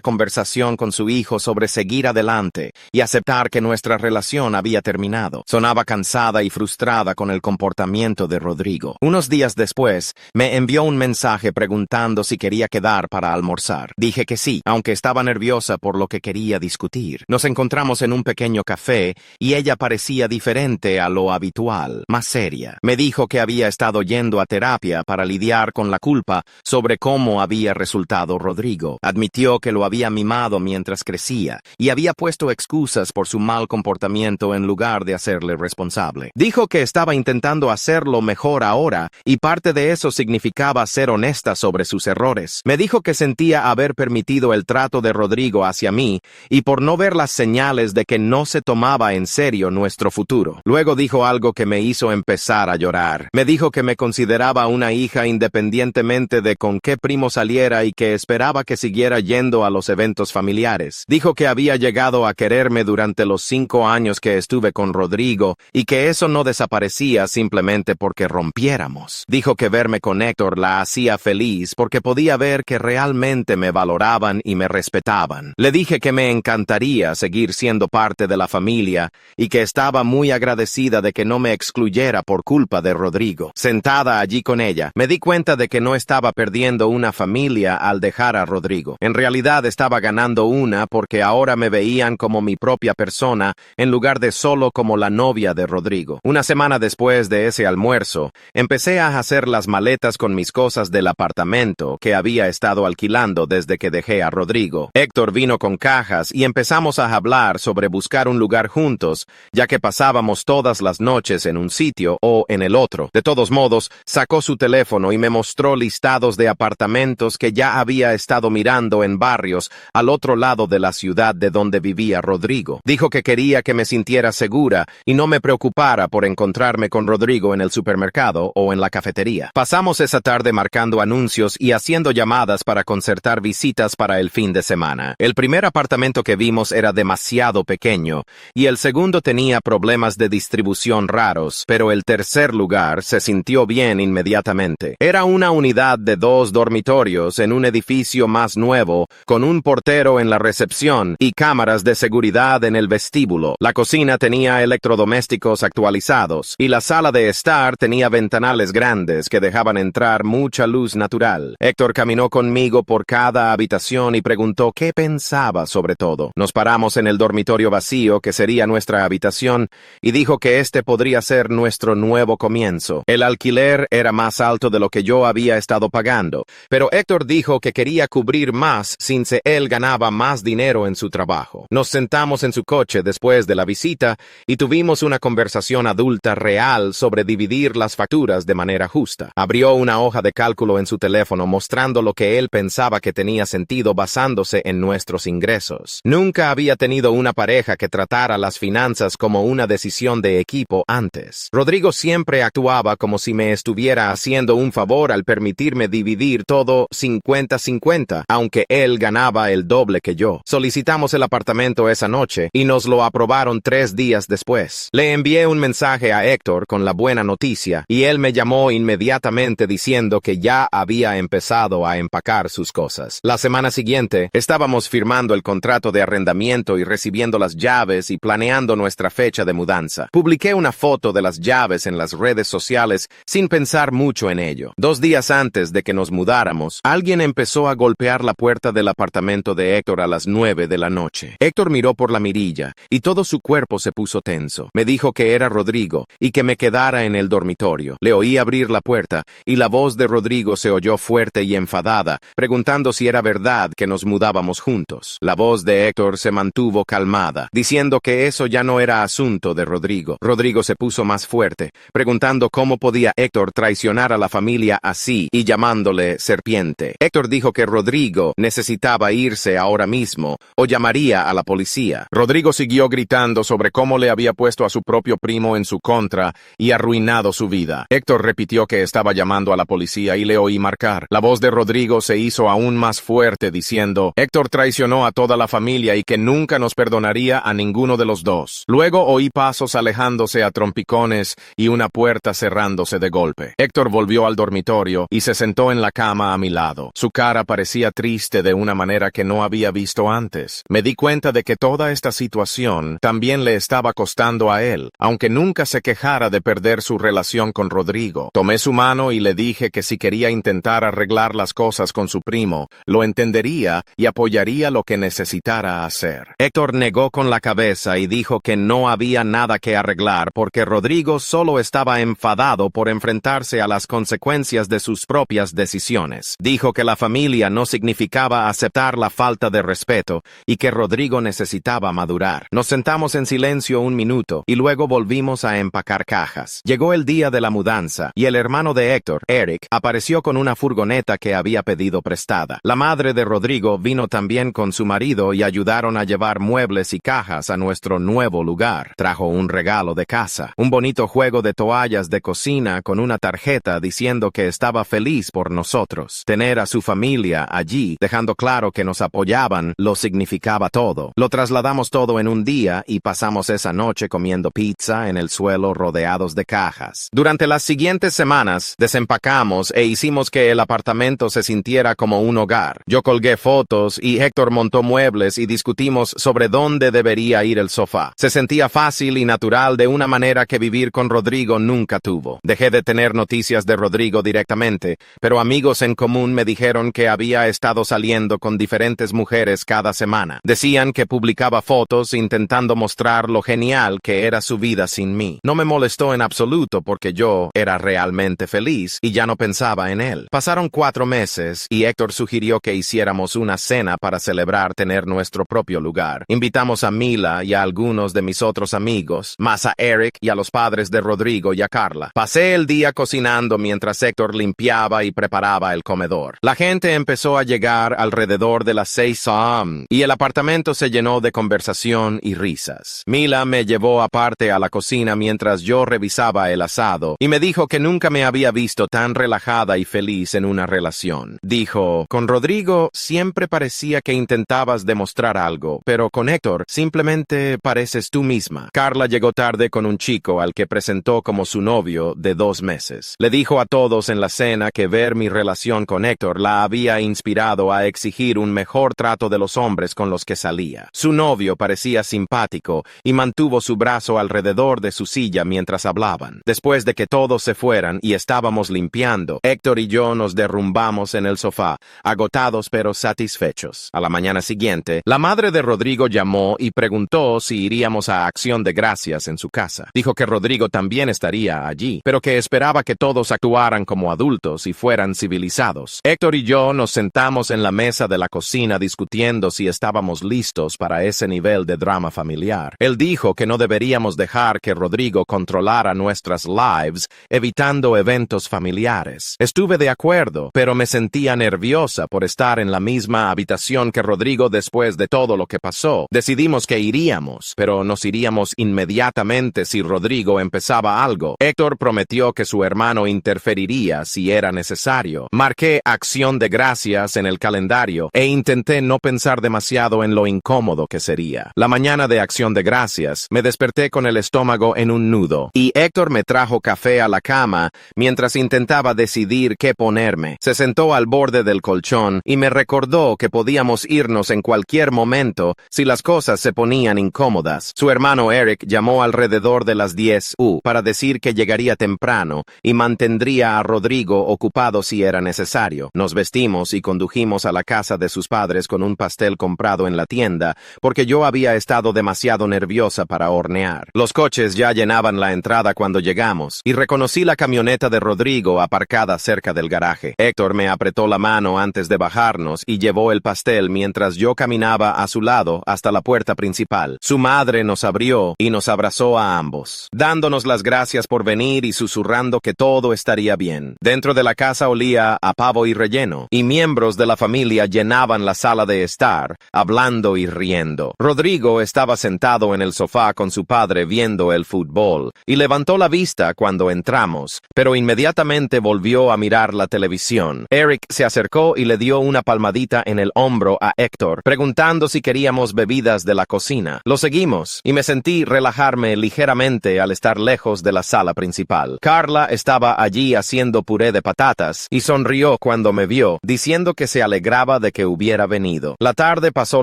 conversación con su hijo sobre seguir adelante y aceptar que nuestra relación había terminado. Sonaba cansada y frustrada con el comportamiento de Rodrigo. Unos días después, me envió un mensaje preguntando si quería quedar para almorzar. Dije que sí, aunque estaba nerviosa por lo que quería discutir. Nos encontramos en un pequeño café y ella parecía diferente a lo habitual, más seria. Me dijo que había estado yendo a terapia para lidiar con la culpa sobre cómo había resultado Rodrigo. Admitió que lo había mimado mientras crecía y había puesto excusas por su mal comportamiento en lugar de hacerle responsable. Dijo que estaba intentando hacerlo mejor ahora y parte de eso significaba ser honesta sobre sus errores. Me dijo que sentía haber permitido el trato de Rodrigo hacia mí y por no ver las señales de que no se tomaba en serio nuestro futuro. Luego dijo algo que me hizo empezar a llorar. Me dijo que me consideraba una hija independientemente de con qué primo saliera y que esperaba que siguiera yendo a los eventos familiares. Dijo que había llegado a quererme durante los 5 años que estuve con Rodrigo y que eso no desaparecía simplemente porque rompiéramos. Dijo que verme con Héctor la hacía feliz porque podía ver que realmente me valoraban y me respetaban. Le dije que me encantaría seguir siendo parte de la familia y que estaba muy agradecida de que no me excluyera por culpa de Rodrigo. Sentada allí con ella, me di cuenta de que no estaba perdiendo una familia al dejar a Rodrigo. En realidad estaba ganando una porque ahora me veían como mi propia persona en lugar de solo como la novia de Rodrigo. Una semana después de ese almuerzo, empecé a hacer las maletas con mis cosas del apartamento que había estado alquilando desde que dejé a Rodrigo. Héctor vino con cajas y empezamos a hablar sobre buscar un lugar juntos, ya que pasábamos todas las noches en un sitio o en el otro. De todos modos, sacó su teléfono y me mostró listados de apartamentos que ya había estado mirando en barrios al otro lado de la ciudad de donde vivía Rodrigo. Dijo que quería que me sintiera segura y no me preocupara por encontrarme con Rodrigo en el supermercado o en la cafetería. Pasamos esa tarde marcando anuncios y haciendo llamadas para concertar visitas para el fin de semana. El primer apartamento que vimos era demasiado pequeño y el segundo tenía problemas de distribución raros, pero el tercer lugar se sintió bien inmediatamente. Era una unidad de 2 dormitorios en un edificio más nuevo, con un portero en la recepción y cámaras de seguridad en el vestíbulo. La cocina tenía electrodomésticos actualizados y la sala de estar tenía ventanales grandes que dejaban entrar mucha luz natural. Héctor caminó conmigo por cada habitación y preguntó qué pensaba sobre todo. Nos paramos en el dormitorio vacío que sería nuestra habitación y dijo que este podría ser nuestro nuevo comienzo. El alquiler era más alto de lo que yo había estado pagando, pero Héctor dijo que quería cubrir más since él ganaba más dinero en su trabajo. Nos sentamos en su coche después de la visita y tuvimos una conversación adulta real sobre dividir las facturas de manera justa. Abrió una hoja de cálculo en su teléfono mostrando lo que él pensaba que tenía sentido basándose en nuestros ingresos. Nunca había tenido una pareja que tratara las finanzas como una decisión de equipo antes. Rodrigo siempre actuaba como si me estuviera haciendo un favor al permitirme dividir todo 50-50, aunque él ganaba el doble que yo. Solicitamos el apartamento esa noche y nos lo aprobaron 3 días después. Le envié un mensaje a Héctor con la buena noticia y él me llamó inmediatamente diciendo que ya había empezado a empacar sus cosas. La semana siguiente, estábamos firmando el contrato de arrendamiento y recibiendo las llaves y planeando nuestra fecha de mudanza. Publiqué una foto de las llaves en las redes sociales sin pensar mucho en ello. 2 días antes de que nos mudáramos, alguien empezó a golpear la puerta del apartamento de Héctor a las 9 de la noche. Héctor miró por la mirilla y todo su cuerpo se puso tenso. Me dijo que era Rodrigo y que me quedara en el dormitorio. Le oí abrir la puerta y la voz de Rodrigo se oyó fuerte y enfadada, preguntando si era verdad que nos mudábamos juntos. La voz de Héctor se mantuvo calmada, diciendo que eso ya no era asunto de Rodrigo. Rodrigo se puso más fuerte, preguntando cómo podía Héctor traicionar a la familia así y llamándole serpiente. Héctor dijo que Rodrigo necesitaba irse ahora mismo o llamaría a la policía. Rodrigo siguió gritando sobre cómo le había puesto a su propio primo en su contra y arruinado arruinado su vida. Héctor repitió que estaba llamando a la policía y le oí marcar. La voz de Rodrigo se hizo aún más fuerte diciendo, Héctor traicionó a toda la familia y que nunca nos perdonaría a ninguno de los dos. Luego oí pasos alejándose a trompicones y una puerta cerrándose de golpe. Héctor volvió al dormitorio y se sentó en la cama a mi lado. Su cara parecía triste de una manera que no había visto antes. Me di cuenta de que toda esta situación también le estaba costando a él, aunque nunca se quejara de perder su relación con Rodrigo. Tomé su mano y le dije que si quería intentar arreglar las cosas con su primo, lo entendería y apoyaría lo que necesitara hacer. Héctor negó con la cabeza y dijo que no había nada que arreglar porque Rodrigo solo estaba enfadado por enfrentarse a las consecuencias de sus propias decisiones. Dijo que la familia no significaba aceptar la falta de respeto y que Rodrigo necesitaba madurar. Nos sentamos en silencio un minuto y luego volvimos a empacar cajas. Llegó el día de la mudanza y el hermano de Héctor, Eric, apareció con una furgoneta que había pedido prestada. La madre de Rodrigo vino también con su marido y ayudaron a llevar muebles y cajas a nuestro nuevo lugar. Trajo un regalo de casa, un bonito juego de toallas de cocina con una tarjeta diciendo que estaba feliz por nosotros. Tener a su familia allí, dejando claro que nos apoyaban, lo significaba todo. Lo trasladamos todo en un día y pasamos esa noche comiendo pizza en el suelo rodeados de cajas. Durante las siguientes semanas, desempacamos e hicimos que el apartamento se sintiera como un hogar. Yo colgué fotos y Héctor montó muebles y discutimos sobre dónde debería ir el sofá. Se sentía fácil y natural de una manera que vivir con Rodrigo nunca tuvo. Dejé de tener noticias de Rodrigo directamente, pero amigos en común me dijeron que había estado saliendo con diferentes mujeres cada semana. Decían que publicaba fotos intentando mostrar lo genial que era su vida sin mí. No me molestó en absoluto porque yo era realmente feliz y ya no pensaba en él. Pasaron 4 meses y Héctor sugirió que hiciéramos una cena para celebrar tener nuestro propio lugar. Invitamos a Mila y a algunos de mis otros amigos, más a Eric y a los padres de Rodrigo y a Carla. Pasé el día cocinando mientras Héctor limpiaba y preparaba el comedor. La gente empezó a llegar alrededor de las 6 a.m. y el apartamento se llenó de conversación y risas. Mila me llevó aparte a la cocina mientras yo revisaba el asado y me dijo que nunca me había visto tan relajada y feliz en una relación. Dijo, con Rodrigo siempre parecía que intentabas demostrar algo, pero con Héctor simplemente pareces tú misma. Carla llegó tarde con un chico al que presentó como su novio de 2 meses. Le dijo a todos en la cena que ver mi relación con Héctor la había inspirado a exigir un mejor trato de los hombres con los que salía. Su novio parecía simpático y mantuvo su brazo alrededor de su silla mientras hablaban. Después de que todos se fueran y estábamos limpiando, Héctor y yo nos derrumbamos en el sofá, agotados pero satisfechos. A la mañana siguiente, la madre de Rodrigo llamó y preguntó si iríamos a Acción de Gracias en su casa. Dijo que Rodrigo también estaría allí, pero que esperaba que todos actuaran como adultos y fueran civilizados. Héctor y yo nos sentamos en la mesa de la cocina discutiendo si estábamos listos para ese nivel de drama familiar. Él dijo que no deberíamos dejar que Rodrigo controlara nuestras lives, evitando eventos familiares. Estuve de acuerdo, pero me sentía nerviosa por estar en la misma habitación que Rodrigo después de todo lo que pasó. Decidimos que iríamos, pero nos iríamos inmediatamente si Rodrigo empezaba algo. Héctor prometió que su hermano interferiría si era necesario. Marqué Acción de Gracias en el calendario e intenté no pensar demasiado en lo incómodo que sería. La mañana de Acción de Gracias me desperté con el estómago en un nudo y Héctor me trajo café a la cama mientras intentaba decidir qué ponerme. Se sentó al borde del colchón y me recordó que podíamos irnos en cualquier momento si las cosas se ponían incómodas. Su hermano Eric llamó alrededor de las 10 para decir que llegaría temprano y mantendría a Rodrigo ocupado si era necesario. Nos vestimos y condujimos a la casa de sus padres con un pastel comprado en la tienda porque yo había estado demasiado nerviosa para hornear. Los coches ya llenaban la entrada cuando llegamos y reconocí la camioneta de Rodrigo aparcada cerca del garaje. Héctor me apretó la mano antes de bajarnos y llevó el pastel mientras yo caminaba a su lado hasta la puerta principal. Su madre nos abrió y nos abrazó a ambos, dándonos las gracias por venir y susurrando que todo estaría bien. Dentro de la casa olía a pavo y relleno, y miembros de la familia llenaban la sala de estar, hablando y riendo. Rodrigo estaba sentado en el sofá con su padre viendo el fútbol, y levantó la vista vista cuando entramos, pero inmediatamente volvió a mirar la televisión. Eric se acercó y le dio una palmadita en el hombro a Héctor, preguntando si queríamos bebidas de la cocina. Lo seguimos, y me sentí relajarme ligeramente al estar lejos de la sala principal. Carla estaba allí haciendo puré de patatas, y sonrió cuando me vio, diciendo que se alegraba de que hubiera venido. La tarde pasó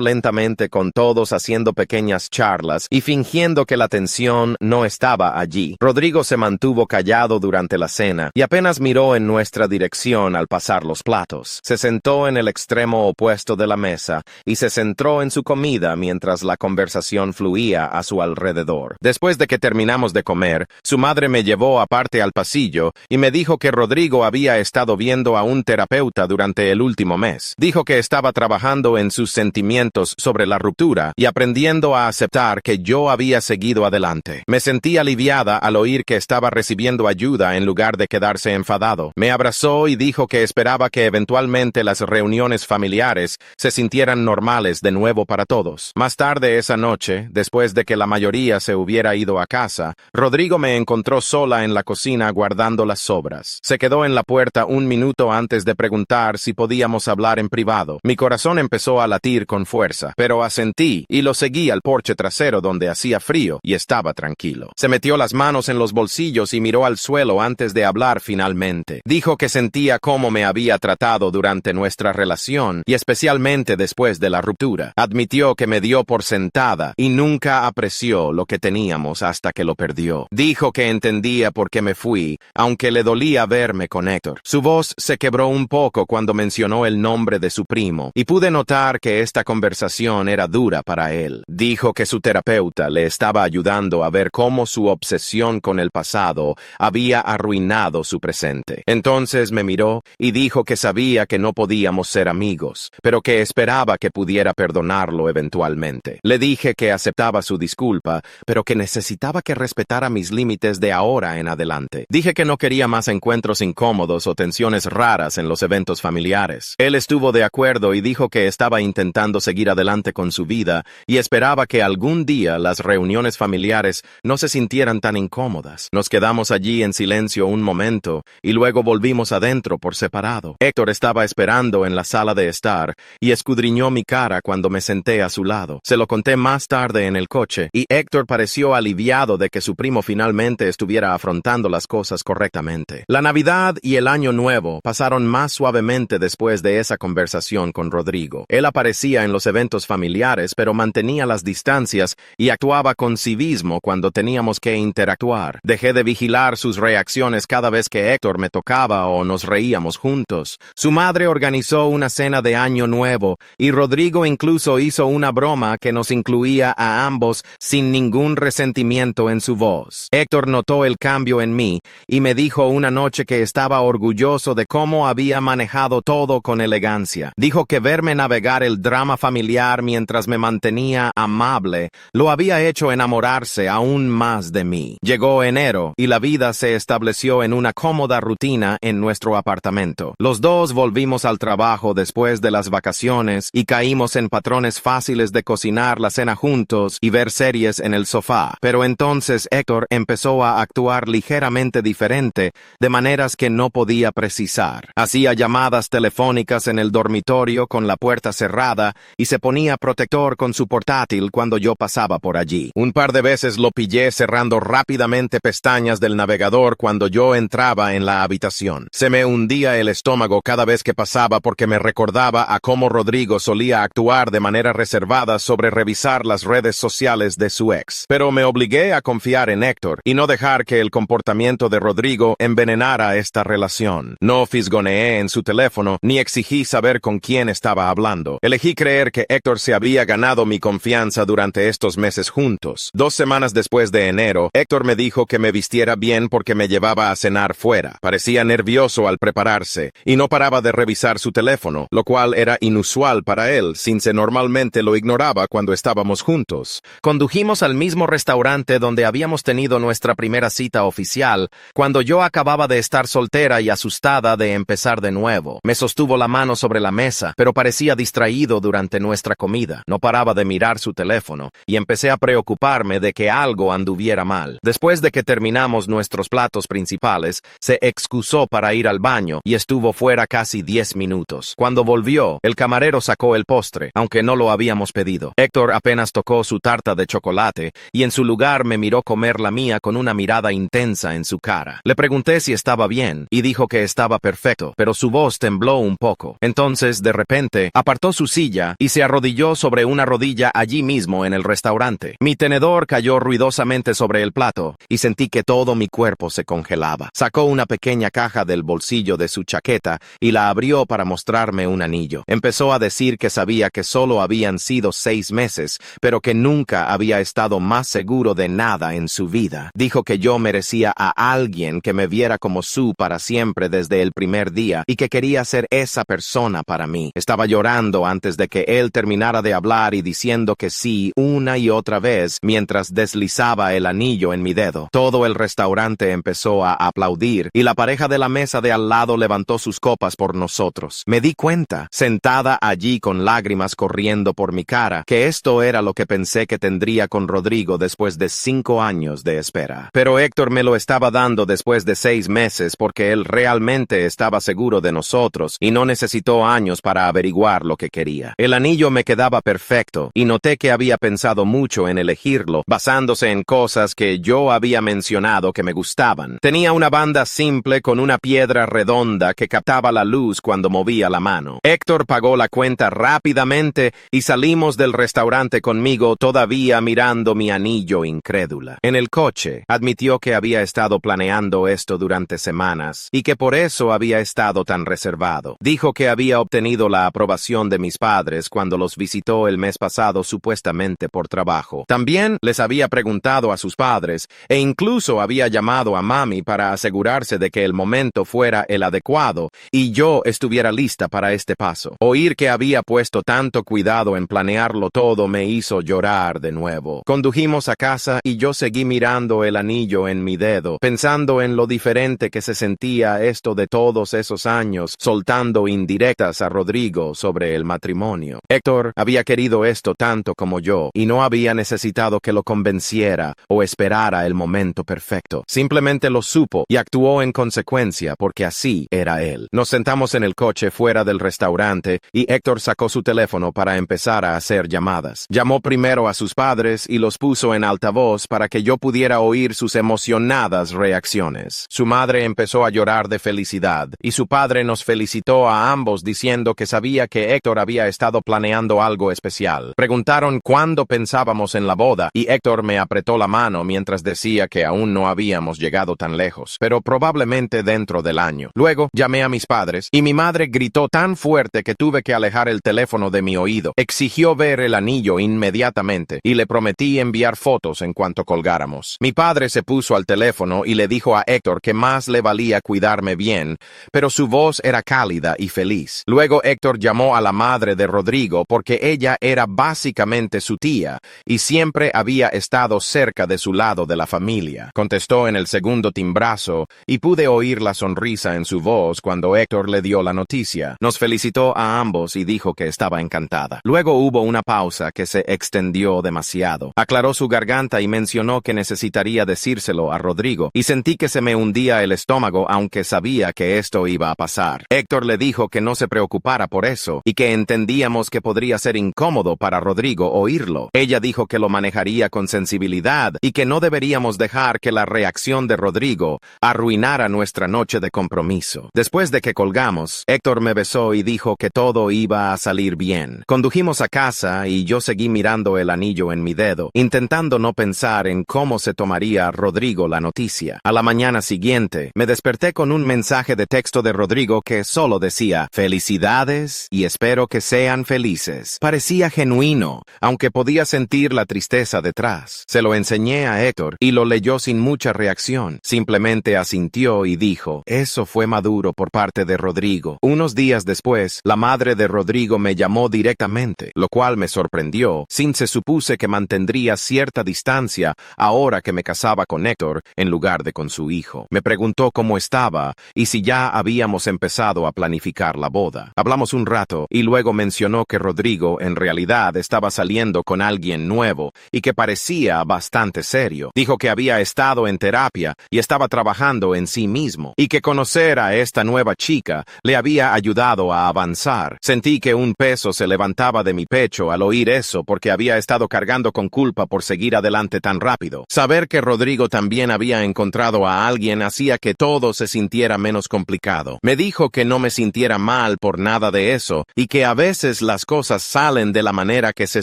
lentamente con todos haciendo pequeñas charlas y fingiendo que la tensión no estaba allí. Rodrigo se mantuvo callado durante la cena y apenas miró en nuestra dirección al pasar los platos. Se sentó en el extremo opuesto de la mesa y se centró en su comida mientras la conversación fluía a su alrededor. Después de que terminamos de comer, su madre me llevó aparte al pasillo y me dijo que Rodrigo había estado viendo a un terapeuta durante el último mes. Dijo que estaba trabajando en sus sentimientos sobre la ruptura y aprendiendo a aceptar que yo había seguido adelante. Me sentí aliviada al oír que estaba recibiendo ayuda en lugar de quedarse enfadado. Me abrazó y dijo que esperaba que eventualmente las reuniones familiares se sintieran normales de nuevo para todos. Más tarde esa noche, después de que la mayoría se hubiera ido a casa, Rodrigo me encontró sola en la cocina guardando las sobras. Se quedó en la puerta un minuto antes de preguntar si podíamos hablar en privado. Mi corazón empezó a latir con fuerza, pero asentí y lo seguí al porche trasero donde hacía frío y estaba tranquilo. Se metió las manos en los bolsillos y miró al suelo antes de hablar finalmente. Dijo que sentía cómo me había tratado durante nuestra relación y especialmente después de la ruptura. Admitió que me dio por sentada y nunca apreció lo que teníamos hasta que lo perdió. Dijo que entendía por qué me fui, aunque le dolía verme con Héctor. Su voz se quebró un poco cuando mencionó el nombre de su primo, y pude notar que esta conversación era dura para él. Dijo que su terapeuta le estaba ayudando a ver cómo su obsesión con el pasado había arruinado su presente. Entonces me miró y dijo que sabía que no podíamos ser amigos, pero que esperaba que pudiera perdonarlo eventualmente. Le dije que aceptaba su disculpa, pero que necesitaba que respetara mis límites de ahora en adelante. Dije que no quería más encuentros incómodos o tensiones raras en los eventos familiares. Él estuvo de acuerdo y dijo que estaba intentando seguir adelante con su vida y esperaba que algún día las reuniones familiares no se sintieran tan incómodas. Nos quedamos allí en silencio un momento y luego volvimos adentro por separado. Héctor estaba esperando en la sala de estar y escudriñó mi cara cuando me senté a su lado. Se lo conté más tarde en el coche y Héctor pareció aliviado de que su primo finalmente estuviera afrontando las cosas correctamente. La Navidad y el Año Nuevo pasaron más suavemente después de esa conversación con Rodrigo. Él aparecía en los eventos familiares, pero mantenía las distancias y actuaba con civismo cuando teníamos que interactuar. Dejé de vigilar sus reacciones cada vez que Héctor me tocaba o nos reíamos juntos. Su madre organizó una cena de Año Nuevo y Rodrigo incluso hizo una broma que nos incluía a ambos sin ningún resentimiento en su voz. Héctor notó el cambio en mí y me dijo una noche que estaba orgulloso de cómo había manejado todo con elegancia. Dijo que verme navegar el drama familiar mientras me mantenía amable lo había hecho enamorarse aún más de mí. Llegó enero y la vida se estableció en una cómoda rutina en nuestro apartamento. Los dos volvimos al trabajo después de las vacaciones y caímos en patrones fáciles de cocinar la cena juntos y ver series en el sofá. Pero entonces Héctor empezó a actuar ligeramente diferente, de maneras que no podía precisar. Hacía llamadas telefónicas en el dormitorio con la puerta cerrada y se ponía protector con su portátil cuando yo pasaba por allí. Un par de veces lo pillé cerrando rápidamente pestañas del navegador cuando yo entraba en la habitación. Se me hundía el estómago cada vez que pasaba porque me recordaba a cómo Rodrigo solía actuar de manera reservada sobre revisar las redes sociales de su ex. Pero me obligué a confiar en Héctor y no dejar que el comportamiento de Rodrigo envenenara esta relación. No fisgoneé en su teléfono ni exigí saber con quién estaba hablando. Elegí creer que Héctor se había ganado mi confianza durante estos meses juntos. 2 semanas después de enero, Héctor me dijo que me vistiera bien porque me llevaba a cenar fuera. Parecía nervioso al prepararse y no paraba de revisar su teléfono, lo cual era inusual para él, since normalmente lo ignoraba cuando estábamos juntos. Condujimos al mismo restaurante donde habíamos tenido nuestra primera cita oficial, cuando yo acababa de estar soltera y asustada de empezar de nuevo. Me sostuvo la mano sobre la mesa, pero parecía distraído durante nuestra comida. No paraba de mirar su teléfono y empecé a preocuparme de que algo anduviera mal. Después de que terminó terminamos nuestros platos principales, se excusó para ir al baño y estuvo fuera casi 10 minutos. Cuando volvió, el camarero sacó el postre, aunque no lo habíamos pedido. Héctor apenas tocó su tarta de chocolate y en su lugar me miró comer la mía con una mirada intensa en su cara. Le pregunté si estaba bien y dijo que estaba perfecto, pero su voz tembló un poco. Entonces, de repente, apartó su silla y se arrodilló sobre una rodilla allí mismo en el restaurante. Mi tenedor cayó ruidosamente sobre el plato y sentí que todo mi cuerpo se congelaba. Sacó una pequeña caja del bolsillo de su chaqueta y la abrió para mostrarme un anillo. Empezó a decir que sabía que solo habían sido 6 meses, pero que nunca había estado más seguro de nada en su vida. Dijo que yo merecía a alguien que me viera como Sue para siempre desde el primer día y que quería ser esa persona para mí. Estaba llorando antes de que él terminara de hablar y diciendo que sí una y otra vez mientras deslizaba el anillo en mi dedo. Todo el restaurante empezó a aplaudir y la pareja de la mesa de al lado levantó sus copas por nosotros. Me di cuenta, sentada allí con lágrimas corriendo por mi cara, que esto era lo que pensé que tendría con Rodrigo después de 5 años de espera. Pero Héctor me lo estaba dando después de 6 meses porque él realmente estaba seguro de nosotros y no necesitó años para averiguar lo que quería. El anillo me quedaba perfecto y noté que había pensado mucho en elegirlo, basándose en cosas que yo había mencionado que me gustaban. Tenía una banda simple con una piedra redonda que captaba la luz cuando movía la mano. Héctor pagó la cuenta rápidamente y salimos del restaurante conmigo todavía mirando mi anillo incrédula. En el coche, admitió que había estado planeando esto durante semanas y que por eso había estado tan reservado. Dijo que había obtenido la aprobación de mis padres cuando los visitó el mes pasado supuestamente por trabajo. También les había preguntado a sus padres e incluso había llamado a mami para asegurarse de que el momento fuera el adecuado y yo estuviera lista para este paso. Oír que había puesto tanto cuidado en planearlo todo me hizo llorar de nuevo. Condujimos a casa y yo seguí mirando el anillo en mi dedo, pensando en lo diferente que se sentía esto de todos esos años, soltando indirectas a Rodrigo sobre el matrimonio. Héctor había querido esto tanto como yo y no había necesitado que lo convenciera o esperara el momento perfecto. Simplemente lo supo y actuó en consecuencia porque así era él. Nos sentamos en el coche fuera del restaurante y Héctor sacó su teléfono para empezar a hacer llamadas. Llamó primero a sus padres y los puso en altavoz para que yo pudiera oír sus emocionadas reacciones. Su madre empezó a llorar de felicidad y su padre nos felicitó a ambos diciendo que sabía que Héctor había estado planeando algo especial. Preguntaron cuándo pensábamos en la boda y Héctor me apretó la mano mientras decía que aún no habíamos llegado tan lejos, pero probablemente dentro del año. Luego llamé a mis padres y mi madre gritó tan fuerte que tuve que alejar el teléfono de mi oído. Exigió ver el anillo inmediatamente y le prometí enviar fotos en cuanto colgáramos. Mi padre se puso al teléfono y le dijo a Héctor que más le valía cuidarme bien, pero su voz era cálida y feliz. Luego Héctor llamó a la madre de Rodrigo porque ella era básicamente su tía y siempre había estado cerca de su lado de la familia. Contestó en el segundo timbrazo y pude oír la sonrisa en su voz cuando Héctor le dio la noticia. Nos felicitó a ambos y dijo que estaba encantada. Luego hubo una pausa que se extendió demasiado. Aclaró su garganta y mencionó que necesitaría decírselo a Rodrigo y sentí que se me hundía el estómago aunque sabía que esto iba a pasar. Héctor le dijo que no se preocupara por eso y que entendíamos que podría ser incómodo para Rodrigo oírlo. Ella dijo que lo manejaría con sensibilidad y que no deberíamos dejar que la reacción de Rodrigo arruinara nuestra noche de compromiso. Después de que colgamos, Héctor me besó y dijo que todo iba a salir bien. Condujimos a casa y yo seguí mirando el anillo en mi dedo, intentando no pensar en cómo se tomaría Rodrigo la noticia. A la mañana siguiente, me desperté con un mensaje de texto de Rodrigo que solo decía, felicidades y espero que sean felices. Parecía genuino, aunque podía sentir la tristeza detrás. Se lo enseñé a Héctor y lo leyó sin mucha reacción. Simplemente asintió y dijo, eso fue maduro por parte de Rodrigo. Unos días después, la madre de Rodrigo me llamó directamente, lo cual me sorprendió, sin se supuse que mantendría cierta distancia ahora que me casaba con Héctor en lugar de con su hijo. Me preguntó cómo estaba y si ya habíamos empezado a planificar la boda. Hablamos un rato y luego mencionó que Rodrigo en realidad estaba saliendo con alguien nuevo y que parecía bastante serio. Dijo que había estado en terapia y estaba trabajando en sí mismo, y que conocer a esta nueva chica le había ayudado a avanzar. Sentí que un peso se levantaba de mi pecho al oír eso porque había estado cargando con culpa por seguir adelante tan rápido. Saber que Rodrigo también había encontrado a alguien hacía que todo se sintiera menos complicado. Me dijo que no me sintiera mal por nada de eso y que a veces las cosas salen de la manera que se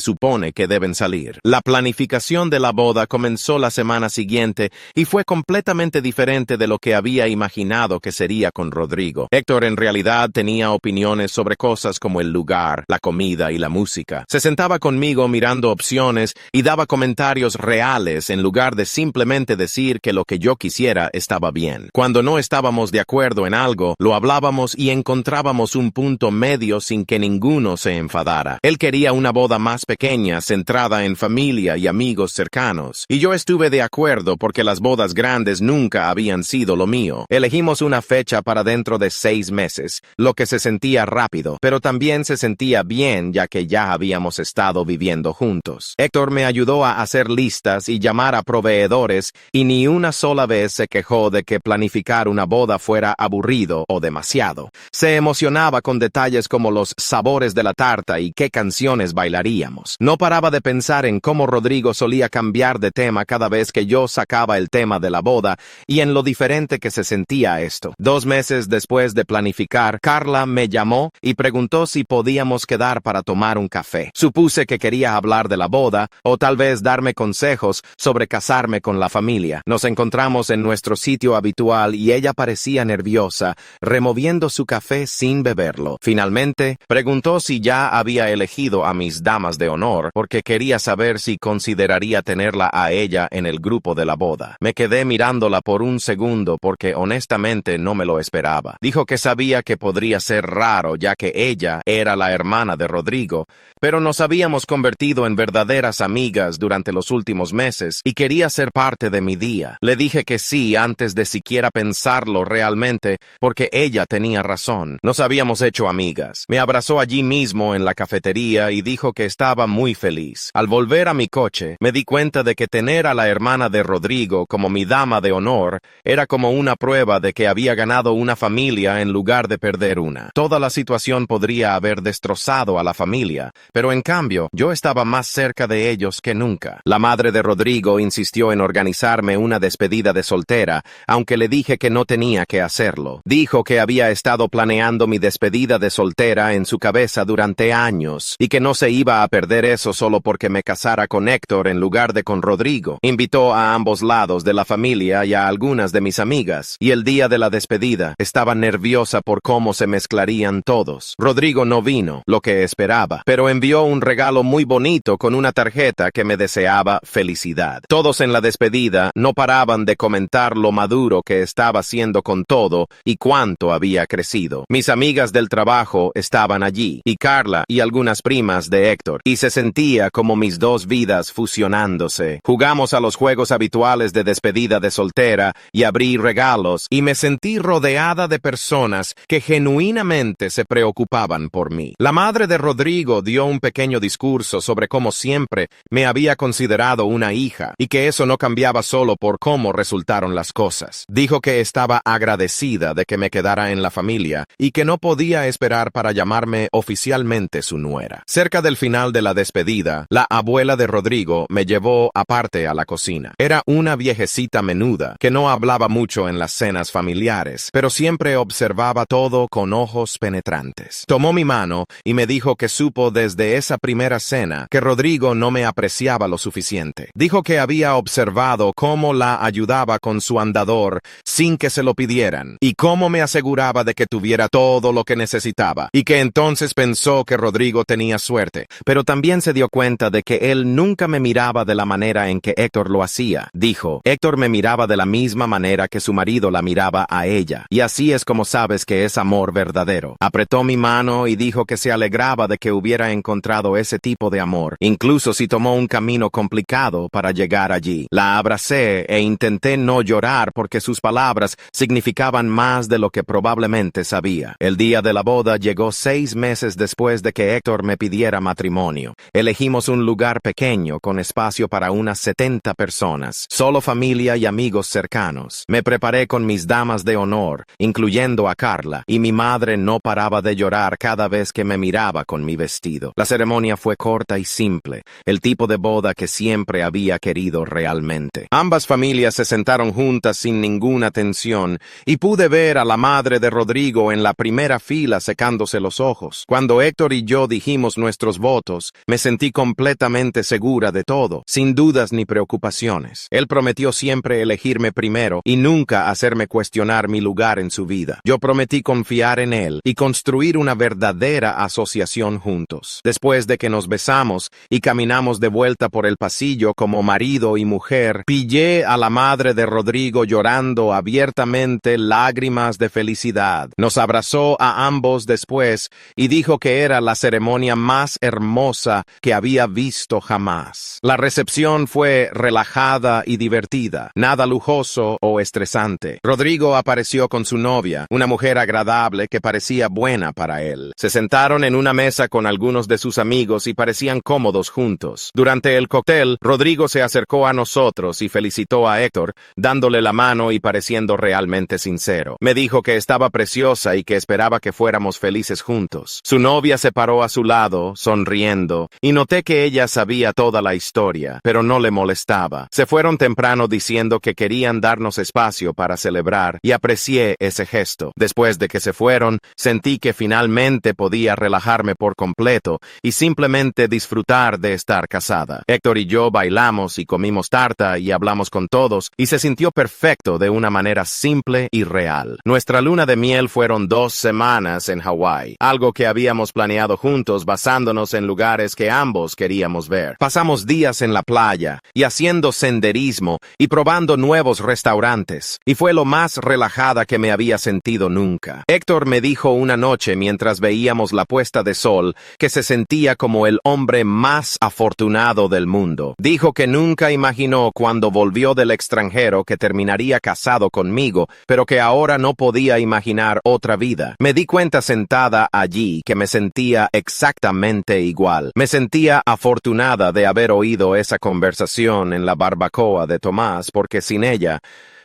supone que deben salir. La planificación de la boda comenzó la semana siguiente y fue completamente diferente de lo que había imaginado que sería con Rodrigo. Héctor en realidad tenía opiniones sobre cosas como el lugar, la comida y la música. Se sentaba conmigo mirando opciones y daba comentarios reales en lugar de simplemente decir que lo que yo quisiera estaba bien. Cuando no estábamos de acuerdo en algo, lo hablábamos y encontrábamos un punto medio sin que ninguno se enfadara. Él quería una boda más pequeña, centrada en familia y amigos cercanos, y yo estuve de acuerdo porque las bodas grandes nunca habían sido lo mío. Elegimos una fecha para dentro de 6 meses, lo que se sentía rápido, pero también se sentía bien ya que ya habíamos estado viviendo juntos. Héctor me ayudó a hacer listas y llamar a proveedores y ni una sola vez se quejó de que planificar una boda fuera aburrido o demasiado. Se emocionaba con detalles como los sabores de la tarta y qué canciones bailaríamos. No paraba de pensar en cómo Rodrigo solía cambiar de tema cada vez que yo sacaba el tema de la boda y en lo diferente que se sentía esto. 2 meses después de planificar, Carla me llamó y preguntó si podíamos quedar para tomar un café. Supuse que quería hablar de la boda o tal vez darme consejos sobre casarme con la familia. Nos encontramos en nuestro sitio habitual y ella parecía nerviosa, removiendo su café sin beberlo. Finalmente, preguntó si ya había elegido a mis damas de honor, porque quería saber si consideraría tenerla a ella en el grupo de la boda. Me quedé mirándola por un segundo porque honestamente no me lo esperaba. Dijo que sabía que podría ser raro ya que ella era la hermana de Rodrigo, pero nos habíamos convertido en verdaderas amigas durante los últimos meses y quería ser parte de mi día. Le dije que sí antes de siquiera pensarlo realmente porque ella tenía razón. Nos habíamos hecho amigas. Me abrazó allí mismo en la cafetería y dijo que estaba muy feliz. Al volver a mi coche, me di cuenta de que tener a la hermana de Rodrigo como mi dama de honor era como una prueba de que había ganado una familia en lugar de perder una. Toda la situación podría haber destrozado a la familia, pero en cambio, yo estaba más cerca de ellos que nunca. La madre de Rodrigo insistió en organizarme una despedida de soltera, aunque le dije que no tenía que hacerlo. Dijo que había estado planeando mi despedida de soltera en su cabeza durante años, y que no se iba a perder eso solo porque me casara con Héctor en lugar de con Rodrigo. Invitó a ambos lados de la familia y a algunas de mis amigas, y el día de la despedida estaba nerviosa por cómo se mezclarían todos. Rodrigo no vino, lo que esperaba, pero envió un regalo muy bonito con una tarjeta que me deseaba felicidad. Todos en la despedida no paraban de comentar lo maduro que estaba haciendo con todo y cuánto había crecido. Mis amigas del trabajo estaban allí, y Carla y algunas primas de Héctor, y se sentía como mis dos vidas fusionándose. Jugamos a los juegos habituales de despedida de soltera y abrí regalos, y me sentí rodeada de personas que genuinamente se preocupaban por mí. La madre de Rodrigo dio un pequeño discurso sobre cómo siempre me había considerado una hija y que eso no cambiaba solo por cómo resultaron las cosas. Dijo que estaba agradecida de que me quedara en la familia y que no podía esperar para llamarme oficialmente su nuera. Cerca del final de la despedida, la abuela de Rodrigo me llevó aparte a la cocina. Era una viejecita menuda que no hablaba mucho en las cenas familiares, pero siempre observaba todo con ojos penetrantes. Tomó mi mano y me dijo que supo desde esa primera cena que Rodrigo no me apreciaba lo suficiente. Dijo que había observado cómo la ayudaba con su andador sin que se lo pidieran, y cómo me aseguraba de que tuviera todo lo que necesitaba, y que entonces pensó que Rodrigo tenía suerte, pero también se dio cuenta de que él nunca me miraba de la manera en que Héctor lo hacía. Dijo, Héctor me miraba de la misma manera que su marido la miraba a ella, y así es como sabes que es amor verdadero. Apretó mi mano y dijo que se alegraba de que hubiera encontrado ese tipo de amor, incluso si tomó un camino complicado para llegar allí. La abracé e intenté no llorar porque sus palabras significaban más de lo que probablemente sabía. El día de la boda llegó 6 meses después de que Héctor me pidiera matrimonio. Elegimos un lugar pequeño con espacio para unas 70 personas. solo familia y amigos cercanos. Me preparé con mis damas de honor, incluyendo a Carla, y mi madre no paraba de llorar cada vez que me miraba con mi vestido. La ceremonia fue corta y simple, el tipo de boda que siempre había querido realmente. Ambas familias se sentaron juntas sin ninguna tensión, y pude ver a la madre de Rodrigo en la primera fila secándose los ojos. Cuando Héctor y yo dijimos nuestros votos, me sentí completamente segura de todo, sin dudas ni preocupaciones. Él prometió siempre elegirme primero y nunca hacerme cuestionar mi lugar en su vida. Yo prometí confiar en él y construir una verdadera asociación juntos. Después de que nos besamos y caminamos de vuelta por el pasillo como marido y mujer, pillé a la madre de Rodrigo llorando abiertamente lágrimas de felicidad. Nos abrazó a ambos después y dijo que era la ceremonia más hermosa que había visto jamás. La recepción fue relajada y divertida, nada lujoso o estresante. Rodrigo apareció con su novia, una mujer agradable que parecía buena para él. Se sentaron en una mesa con algunos de sus amigos y parecían cómodos juntos. Durante el cóctel, Rodrigo se acercó a nosotros y felicitó a Héctor, dándole la mano y pareciendo realmente sincero. Me dijo que estaba preciosa y que esperaba que fuéramos felices juntos. Su novia se paró a su lado, sonriendo, y noté que ella sabía toda la historia, pero no le molestaba. Se fueron temprano diciendo que querían darnos espacio para celebrar, y aprecié ese gesto. Después de que se fueron, sentí que finalmente podía relajarme por completo y simplemente disfrutar de estar casada. Héctor y yo bailamos y comimos tarta y hablamos con todos, y se sintió perfecto de una manera simple y real. Nuestra luna de miel fueron 2 semanas en Hawái, algo que habíamos planeado juntos basándonos en lugares que ambos queríamos ver. Pasamos días en la playa y haciendo senderismo y probando nuevos restaurantes, y fue lo más relajada que me había sentido nunca. Héctor me dijo una noche mientras veíamos la puesta de sol que se sentía como el hombre más afortunado del mundo. Dijo que nunca imaginó cuando volvió del extranjero que terminaría casado conmigo, pero que ahora no podía imaginar otra vida. Me di cuenta sentada allí que me sentía exactamente igual. Me sentía afortunada de haber oído esa conversación en la barbacoa de Tomás, porque sin ella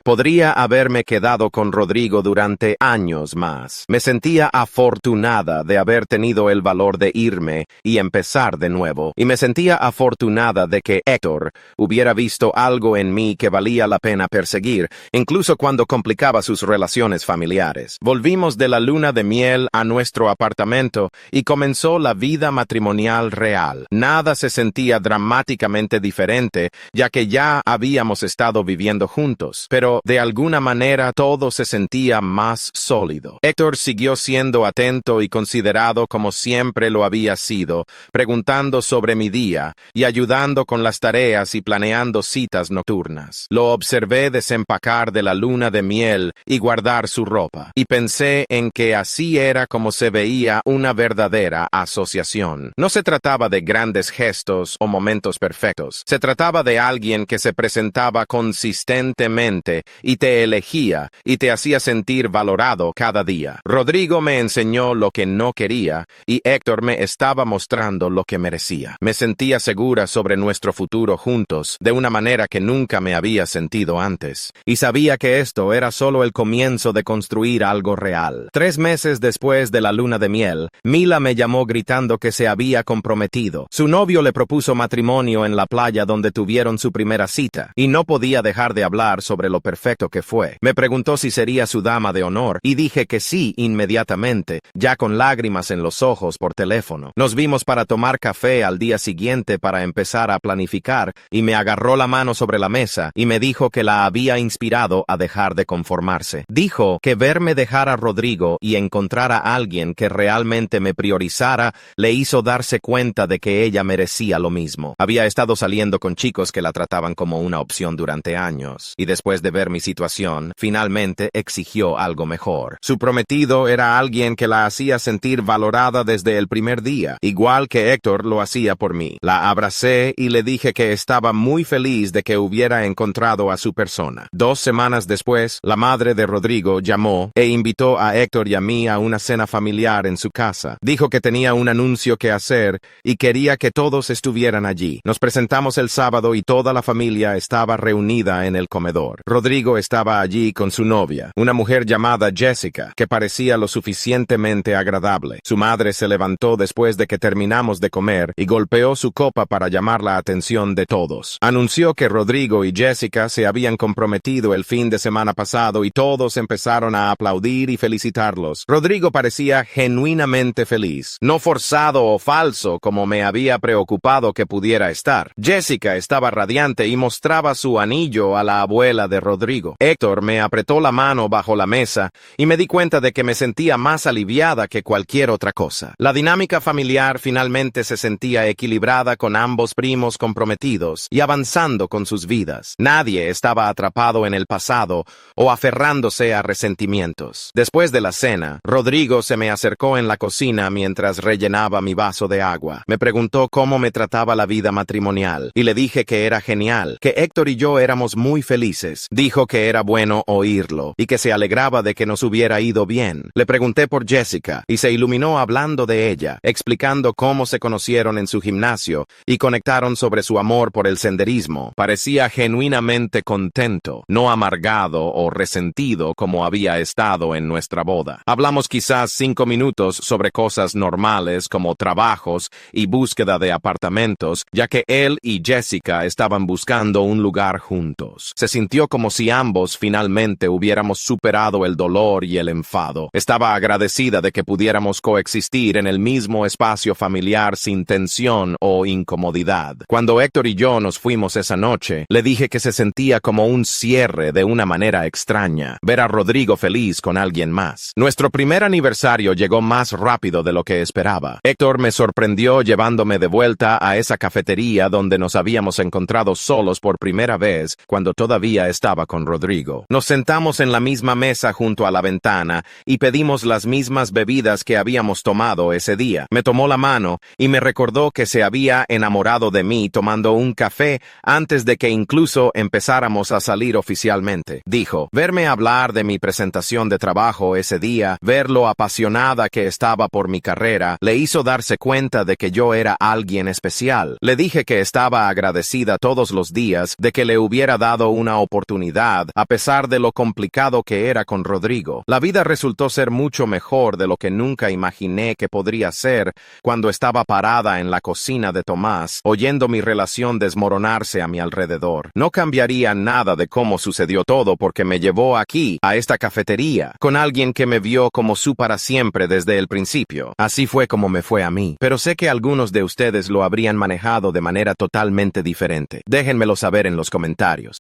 podría haberme quedado con Rodrigo durante años más. Me sentía afortunada de haber tenido el valor de irme y empezar de nuevo, y me sentía afortunada de que Héctor hubiera visto algo en mí que valía la pena perseguir, incluso cuando complicaba sus relaciones familiares. Volvimos de la luna de miel a nuestro apartamento y comenzó la vida matrimonial real. Nada se sentía dramáticamente diferente, ya que ya habíamos estado viviendo juntos, pero de alguna manera todo se sentía más sólido. Héctor siguió siendo atento y considerado como siempre lo había sido, preguntando sobre mi día y ayudando con las tareas y planeando citas nocturnas. Lo observé desempacar de la luna de miel y guardar su ropa, y pensé en que así era como se veía una verdadera asociación. No se trataba de grandes gestos o momentos perfectos. Se trataba de alguien que se presentaba consistentemente y te elegía y te hacía sentir valorado cada día. Rodrigo me enseñó lo que no quería y Héctor me estaba mostrando lo que merecía. Me sentía segura sobre nuestro futuro juntos de una manera que nunca me había sentido antes, y sabía que esto era solo el comienzo de construir algo real. 3 meses después de la luna de miel, Mila me llamó gritando que se había comprometido. Su novio le propuso matrimonio en la playa donde tuvieron su primera cita, y no podía dejar de hablar sobre lo perfecto que fue. Me preguntó si sería su dama de honor, y dije que sí inmediatamente, ya con lágrimas en los ojos por teléfono. Nos vimos para tomar café al día siguiente para empezar a planificar, y me agarró la mano sobre la mesa y me dijo que la había inspirado a dejar de conformarse. Dijo que verme dejar a Rodrigo y encontrar a alguien que realmente me priorizara le hizo darse cuenta de que ella merecía lo mismo. Había estado saliendo con chicos que la trataban como una opción durante años, y después de ver ver mi situación, finalmente exigió algo mejor. Su prometido era alguien que la hacía sentir valorada desde el primer día, igual que Héctor lo hacía por mí. La abracé y le dije que estaba muy feliz de que hubiera encontrado a su persona. 2 semanas después, la madre de Rodrigo llamó e invitó a Héctor y a mí a una cena familiar en su casa. Dijo que tenía un anuncio que hacer y quería que todos estuvieran allí. Nos presentamos el sábado y toda la familia estaba reunida en el comedor. Rodrigo estaba allí con su novia, una mujer llamada Jessica, que parecía lo suficientemente agradable. Su madre se levantó después de que terminamos de comer y golpeó su copa para llamar la atención de todos. Anunció que Rodrigo y Jessica se habían comprometido el fin de semana pasado y todos empezaron a aplaudir y felicitarlos. Rodrigo parecía genuinamente feliz, no forzado o falso como me había preocupado que pudiera estar. Jessica estaba radiante y mostraba su anillo a la abuela de Rodrigo. Héctor me apretó la mano bajo la mesa y me di cuenta de que me sentía más aliviada que cualquier otra cosa. La dinámica familiar finalmente se sentía equilibrada con ambos primos comprometidos y avanzando con sus vidas. Nadie estaba atrapado en el pasado o aferrándose a resentimientos. Después de la cena, Rodrigo se me acercó en la cocina mientras rellenaba mi vaso de agua. Me preguntó cómo me trataba la vida matrimonial y le dije que era genial, que Héctor y yo éramos muy felices. Dijo que era bueno oírlo y que se alegraba de que nos hubiera ido bien. Le pregunté por Jessica y se iluminó hablando de ella, explicando cómo se conocieron en su gimnasio y conectaron sobre su amor por el senderismo. Parecía genuinamente contento, no amargado o resentido como había estado en nuestra boda. Hablamos quizás 5 minutos sobre cosas normales como trabajos y búsqueda de apartamentos, ya que él y Jessica estaban buscando un lugar juntos. Se sintió como si ambos finalmente hubiéramos superado el dolor y el enfado. Estaba agradecida de que pudiéramos coexistir en el mismo espacio familiar sin tensión o incomodidad. Cuando Héctor y yo nos fuimos esa noche, le dije que se sentía como un cierre de una manera extraña, ver a Rodrigo feliz con alguien más. Nuestro primer aniversario llegó más rápido de lo que esperaba. Héctor me sorprendió llevándome de vuelta a esa cafetería donde nos habíamos encontrado solos por primera vez cuando todavía estaba con Rodrigo. Nos sentamos en la misma mesa junto a la ventana y pedimos las mismas bebidas que habíamos tomado ese día. Me tomó la mano y me recordó que se había enamorado de mí tomando un café antes de que incluso empezáramos a salir oficialmente. Dijo, verme hablar de mi presentación de trabajo ese día, ver lo apasionada que estaba por mi carrera, le hizo darse cuenta de que yo era alguien especial. Le dije que estaba agradecida todos los días de que le hubiera dado una oportunidad a pesar de lo complicado que era con Rodrigo. La vida resultó ser mucho mejor de lo que nunca imaginé que podría ser cuando estaba parada en la cocina de Tomás, oyendo mi relación desmoronarse a mi alrededor. No cambiaría nada de cómo sucedió todo porque me llevó aquí, a esta cafetería, con alguien que me vio como su para siempre desde el principio. Así fue como me fue a mí. Pero sé que algunos de ustedes lo habrían manejado de manera totalmente diferente. Déjenmelo saber en los comentarios.